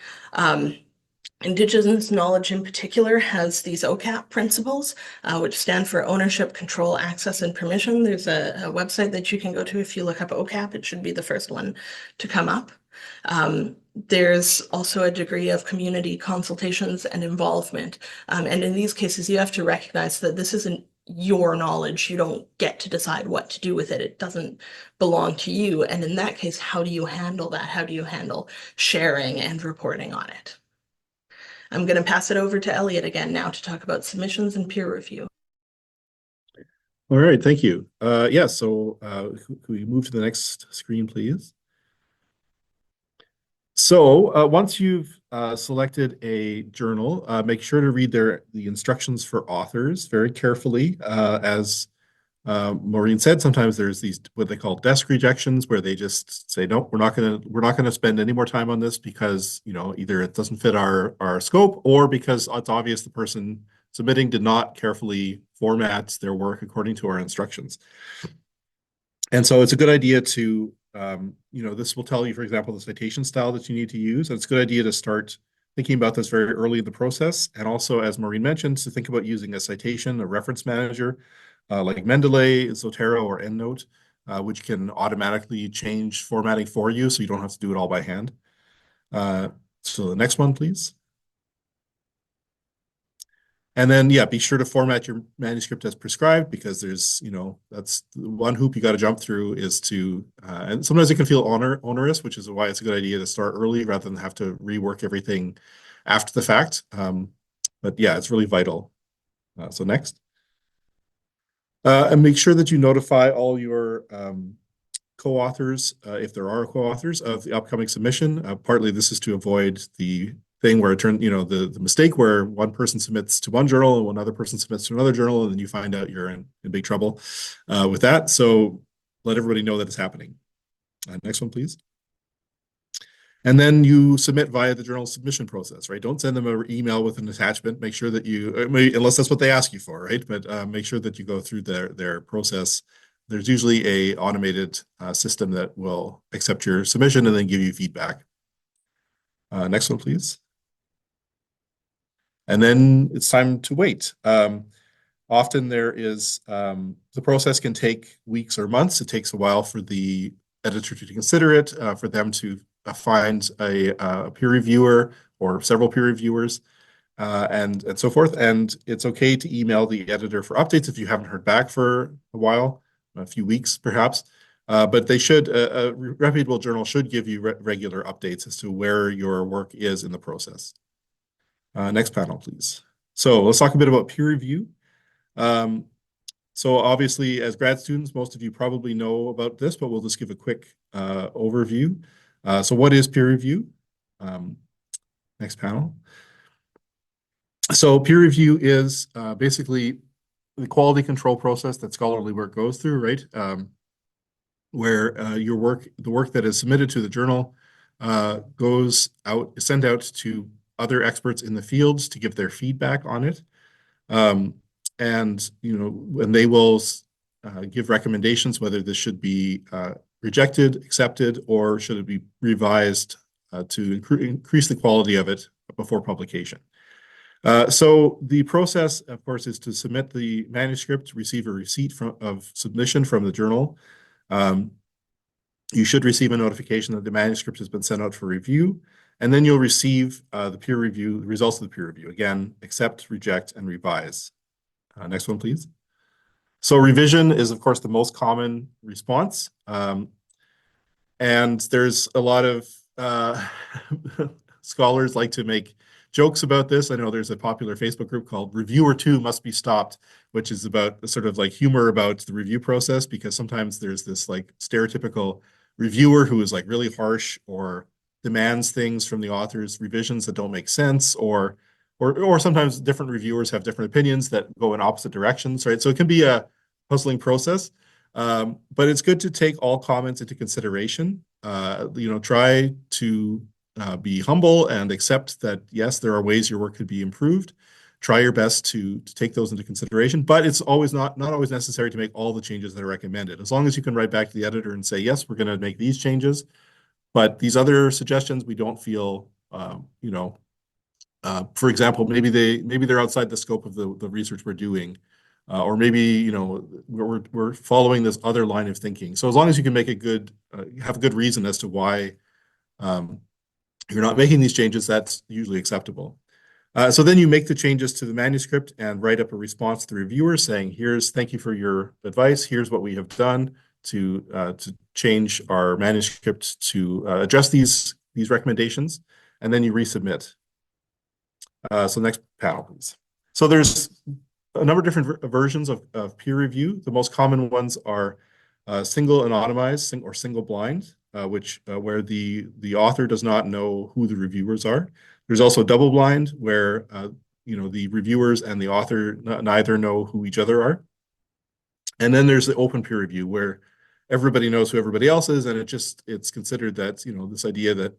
Indigenous knowledge in particular has these OCAP principles, which stand for ownership, control, access, and permission. There's a website that you can go to if you look up OCAP. It should be the first one to come up. There's also a degree of community consultations and involvement. And in these cases, you have to recognize that this isn't your knowledge. You don't get to decide what to do with it. It doesn't belong to you. And in that case, how do you handle that? How do you handle sharing and reporting on it? I'm going to pass it over to Elliot again now to talk about submissions and peer review. All right, thank you. So could we move to the next screen, please? So once you've selected a journal, make sure to read the instructions for authors very carefully. As Maureen said, sometimes there's these what they call desk rejections, where they just say, nope, we're not gonna spend any more time on this because either it doesn't fit our scope, or because it's obvious the person submitting did not carefully format their work according to our instructions. And so it's a good idea to this will tell you, for example, the citation style that you need to use. And it's a good idea to start thinking about this very early in the process. And also, as Maureen mentioned, to think about using a citation, a reference manager, like Mendeley, Zotero, or EndNote, which can automatically change formatting for you, so you don't have to do it all by hand. So the next one, please. And then, be sure to format your manuscript as prescribed, because there's, that's the one hoop you got to jump through is to, and sometimes it can feel onerous, which is why it's a good idea to start early rather than have to rework everything after the fact. But it's really vital. So next. And make sure that you notify all your co-authors, if there are co-authors, of the upcoming submission. Partly this is to avoid the thing where it turns, the mistake where one person submits to one journal and one other person submits to another journal, and then you find out you're in big trouble with that. So let everybody know that it's happening. Next one, please. And then you submit via the journal submission process, right? Don't send them an email with an attachment. Make sure that you, unless that's what they ask you for, right? But make sure that you go through their process. There's usually a automated system that will accept your submission and then give you feedback. Next one, please. And then it's time to wait. Often there is, the process can take weeks or months. It takes a while for the editor to consider it, for them to find a peer reviewer or several peer reviewers, and so forth. And it's okay to email the editor for updates if you haven't heard back for a while, a few weeks perhaps. But they should, a reputable journal should give you regular updates as to where your work is in the process. Next panel, please. So let's talk a bit about peer review. So obviously, as grad students, most of you probably know about this, but we'll just give a quick overview. So what is peer review? Next panel. So peer review is basically the quality control process that scholarly work goes through, right? Where the work that is submitted to the journal goes out, is sent out to other experts in the fields to give their feedback on it. And they will give recommendations whether this should be rejected, accepted, or should it be revised to increase the quality of it before publication. So the process, of course, is to submit the manuscript, receive a receipt of submission from the journal. You should receive a notification that the manuscript has been sent out for review, and then you'll receive the results of the peer review. Again, accept, reject, and revise. Next one, please. So revision is, of course, the most common response. And there's a lot of scholars like to make jokes about this. I know there's a popular Facebook group called Reviewer 2 Must Be Stopped, which is about sort of like humor about the review process, because sometimes there's this like stereotypical reviewer who is like really harsh or demands things from the authors, revisions that don't make sense, or sometimes different reviewers have different opinions that go in opposite directions, right? So it can be a puzzling process, but it's good to take all comments into consideration. Try to be humble and accept that, yes, there are ways your work could be improved. Try your best to take those into consideration, but it's always not always necessary to make all the changes that are recommended. As long as you can write back to the editor and say, yes, we're going to make these changes, but these other suggestions we don't feel, for example, maybe they're outside the scope of the research we're doing, or maybe we're following this other line of thinking. So as long as you can make have a good reason as to why you're not making these changes, that's usually acceptable. So then you make the changes to the manuscript and write up a response to the reviewer saying, thank you for your advice. Here's what we have done to change our manuscript to address these recommendations, and then you resubmit. So next panel, please. So there's a number of different versions of peer review. The most common ones are single anonymized or single blind, where the author does not know who the reviewers are. There's also double blind, where the reviewers and the author neither know who each other are. And then there's the open peer review, where everybody knows who everybody else is, and it's considered that this idea that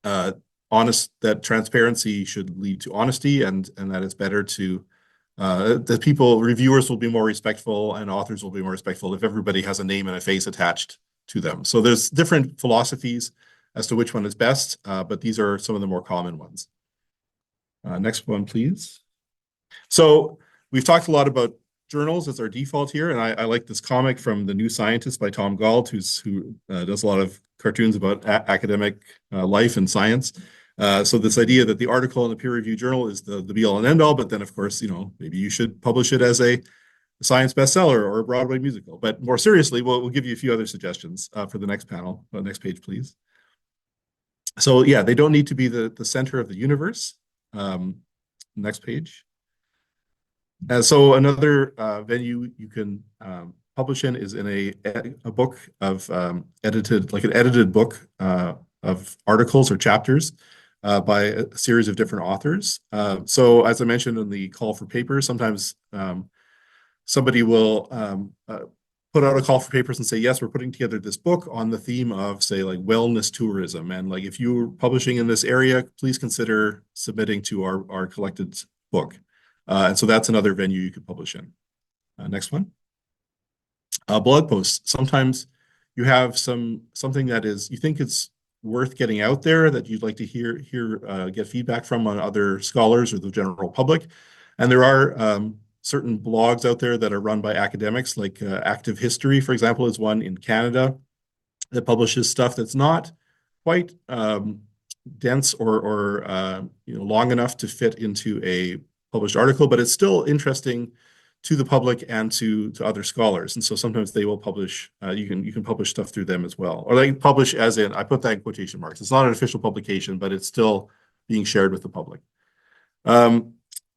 that transparency should lead to honesty, and that it's better that reviewers will be more respectful and authors will be more respectful if everybody has a name and a face attached to them. So there's different philosophies as to which one is best, but these are some of the more common ones. Next one, please. So we've talked a lot about journals as our default here, and I like this comic from The New Scientist by Tom Gauld, who does a lot of cartoons about academic life and science. So this idea that the article in the peer review journal is the be-all and end-all, but then of course, maybe you should publish it as a science bestseller or a Broadway musical. But more seriously, we'll give you a few other suggestions for the next panel. Next page, please. So yeah, they don't need to be the center of the universe. Next page. So another venue you can publish in is in a book of an edited book of articles or chapters by a series of different authors. So as I mentioned in the call for papers, sometimes somebody will put out a call for papers and say, yes, we're putting together this book on the theme of, say, like wellness tourism. And like, if you're publishing in this area, please consider submitting to our collected book. And so that's another venue you could publish in. Next one. Blog posts. Sometimes you have something that you think it's worth getting out there, that you'd like to get feedback from on other scholars or the general public. And there are certain blogs out there that are run by academics, like Active History, for example, is one in Canada that publishes stuff that's not quite dense or long enough to fit into a published article, but it's still interesting to the public and to other scholars. And so sometimes they will publish, you can publish stuff through them as well. Or they publish as in, I put that in quotation marks. It's not an official publication, but it's still being shared with the public.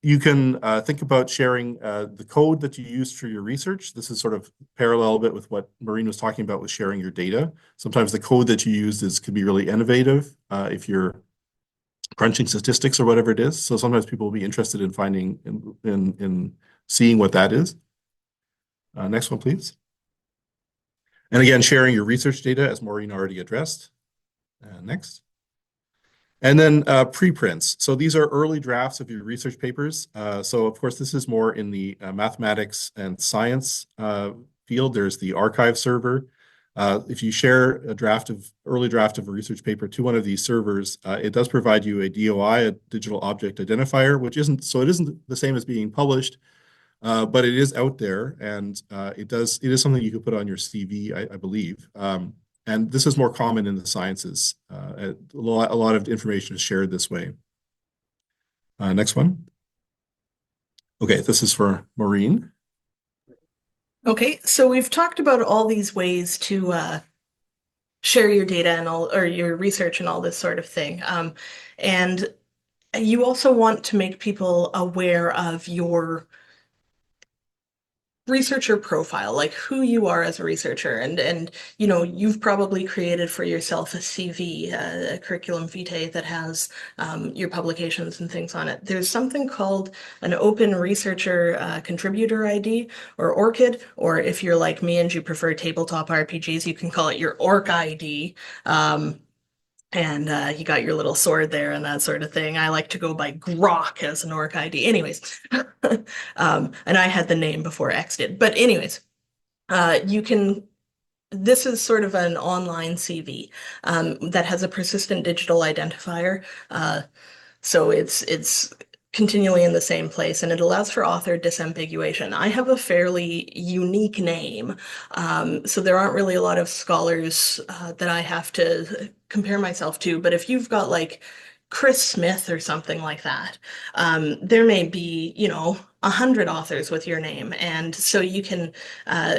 You can think about sharing the code that you used for your research. This is sort of parallel a bit with what Maureen was talking about with sharing your data. Sometimes the code that you used can be really innovative if you're crunching statistics or whatever it is. So sometimes people will be interested in finding, in seeing what that is. Next one, please. And again, sharing your research data, as Maureen already addressed. Next. And then preprints. So these are early drafts of your research papers. So of course, this is more in the mathematics and science field. There's the archive server. If you share a early draft of a research paper to one of these servers, it does provide you a DOI, a digital object identifier, which isn't the same as being published, but it is out there, and it is something you could put on your CV, I believe. And this is more common in the sciences. A lot of information is shared this way. Next one. Okay, this is for Maureen. Okay, so we've talked about all these ways to share your data and or your research and all this sort of thing. And you also want to make people aware of your researcher profile, like who you are as a researcher, and you've probably created for yourself a CV, a curriculum vitae that has your publications and things on it. There's something called an Open Researcher Contributor ID, or ORCID, or if you're like me and you prefer tabletop RPGs, you can call it your ORC ID. And you got your little sword there and that sort of thing. I like to go by Grok as an orc ID. Anyways, and I had the name before X did. But anyways, this is sort of an online CV that has a persistent digital identifier. So it's continually in the same place, and it allows for author disambiguation. I have a fairly unique name, so there aren't really a lot of scholars that I have to compare myself to, but if you've got like Chris Smith or something like that, there may be, 100 authors with your name, and so you can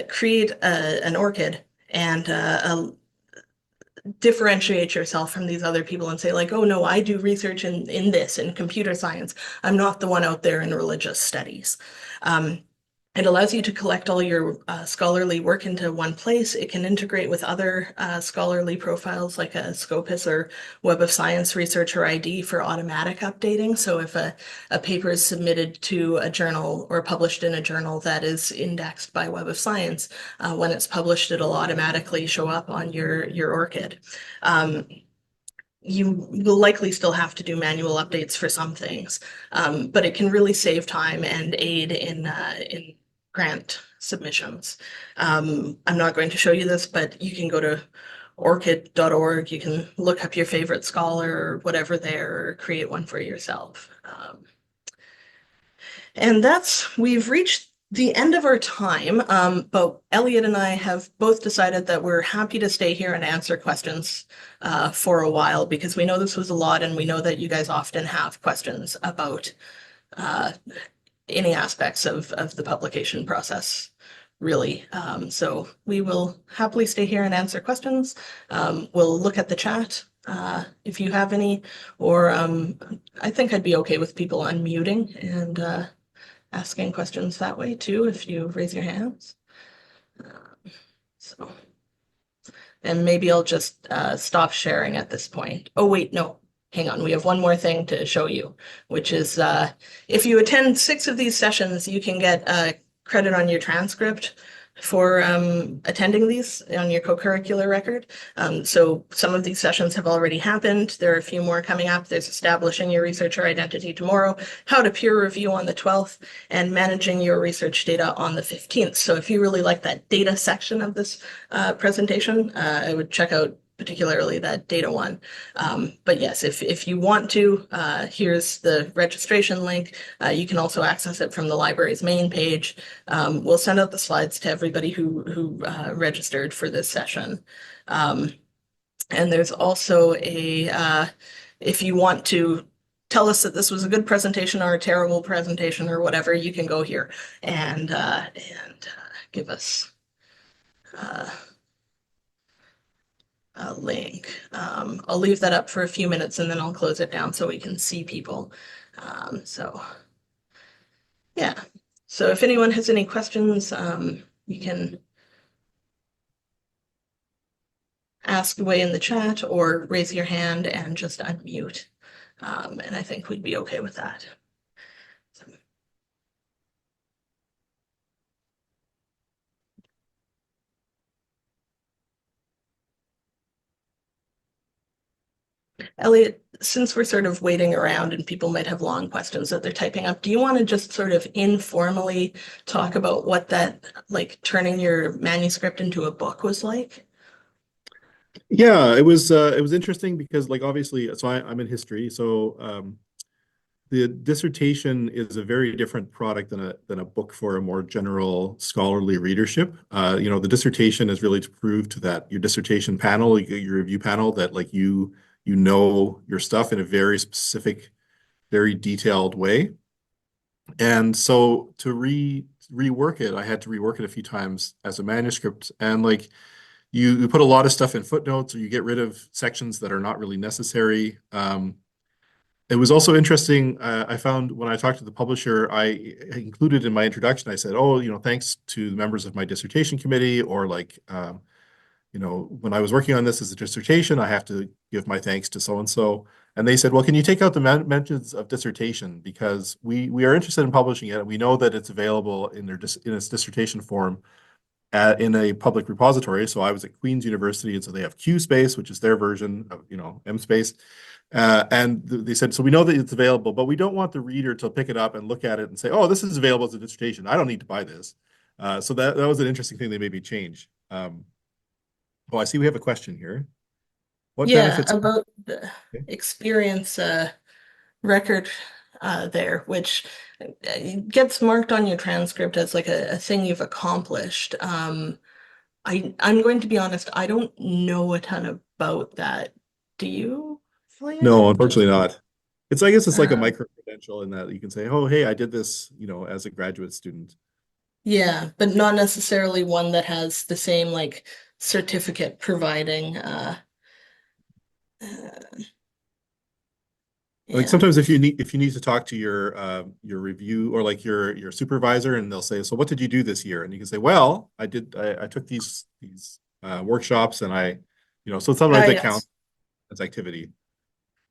create an ORCID and differentiate yourself from these other people and say like, oh no, I do research in this, in computer science. I'm not the one out there in religious studies. It allows you to collect all your scholarly work into one place. It can integrate with other scholarly profiles like a Scopus or Web of Science Researcher ID for automatic updating. So if a paper is submitted to a journal or published in a journal that is indexed by Web of Science, when it's published, it'll automatically show up on your ORCID. You will likely still have to do manual updates for some things, but it can really save time and aid in grant submissions. I'm not going to show you this, but you can go to orcid.org. You can look up your favorite scholar or whatever there, or create one for yourself. And we've reached the end of our time, but Elliot and I have both decided that we're happy to stay here and answer questions for a while, because we know this was a lot, and we know that you guys often have questions about any aspects of the publication process, really. So we will happily stay here and answer questions. We'll look at the chat if you have any, or I think I'd be okay with people unmuting and asking questions that way too, if you raise your hands. And maybe I'll just stop sharing at this point. Oh wait, no. Hang on, we have one more thing to show you, which is if you attend 6 of these sessions, you can get credit on your transcript for attending these on your co-curricular record. So some of these sessions have already happened. There are a few more coming up. There's establishing your researcher identity tomorrow, how to peer review on the 12th, and managing your research data on the 15th. So if you really like that data section of this presentation, I would check out particularly that data one. But yes, if you want to, here's the registration link. You can also access it from the library's main page. We'll send out the slides to everybody who registered for this session. And there's also if you want to tell us that this was a good presentation or a terrible presentation or whatever, you can go here and give us a link. I'll leave that up for a few minutes and then I'll close it down so we can see people. So yeah, so if anyone has any questions, you can ask away in the chat or raise your hand and just unmute. And I think we'd be okay with that. So. Elliot, since we're sort of waiting around and people might have long questions that they're typing up, do you want to just sort of informally talk about what that, like turning your manuscript into a book was like? Yeah, it was interesting because like obviously so I'm in history, so the dissertation is a very different product than a book for a more general scholarly readership. You know, the dissertation is really to prove to that your dissertation panel, your review panel, that like you know your stuff in a very specific, very detailed way. And so to rework it, I had to rework it a few times as a manuscript. And like you put a lot of stuff in footnotes, or you get rid of sections that are not really necessary. It was also interesting. I found when I talked to the publisher, I included in my introduction, I said, "Oh, you know, thanks to the members of my dissertation committee," or like, you know, when I was working on this as a dissertation, I have to give my thanks to so and so. And they said, "Well, can you take out the mentions of dissertation because we are interested in publishing it, and we know that it's available in in its dissertation form in a public repository." So I was at Queen's University, and so they have QSpace, which is their version of, you know, MSpace. And they said, so we know that it's available, but we don't want the reader to pick it up and look at it and say, oh, this is available as a dissertation. I don't need to buy this. So that was an interesting thing they made me change. Oh, I see we have a question here. What Yeah, benefits? about the Okay. experience record there, which gets marked on your transcript as like a thing you've accomplished. I'm going to be honest, I don't know a ton about that. Do you, William? No, unfortunately not. I guess it's like a Uh, micro credential in that you can say, oh, hey, I did this, you know, as a graduate student. yeah, but not necessarily one that has the same like certificate providing. Uh, Like yeah. sometimes if you need to talk to your review or like your supervisor, and they'll say, so what did you do this year? And you can say, well, I took these workshops, and I, you know, so sometimes that counts Yes. as activity.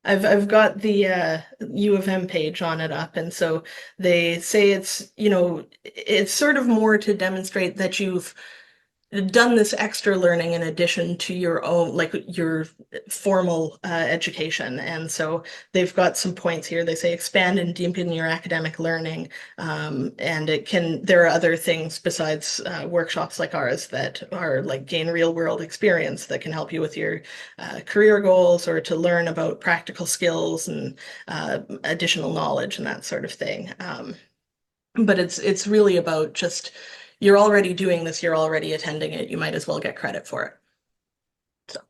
I've got the U of M page on it up, and so they say it's, you know, it's sort of more to demonstrate that you've done this extra learning in addition to your own, like your formal education. And so they've got some points here. They say expand and deepen your academic learning. And it can, there are other things besides workshops like ours that are like gain real world experience that can help you with your career goals or to learn about practical skills and additional knowledge and that sort of thing. But it's really about just you're already doing this, you're already attending it, you might as well get credit for it. So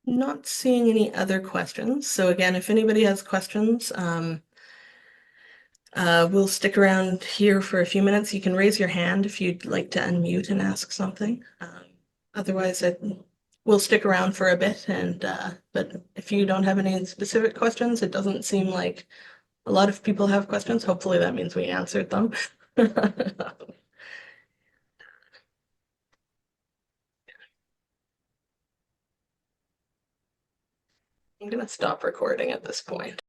not seeing any other questions. So again, if anybody has questions, we'll stick around here for a few minutes. You can raise your hand if you'd like to unmute and ask something. Otherwise, we'll stick around for a bit. And but if you don't have any specific questions, it doesn't seem like a lot of people have questions. Hopefully, that means we answered them. I'm gonna stop recording at this point.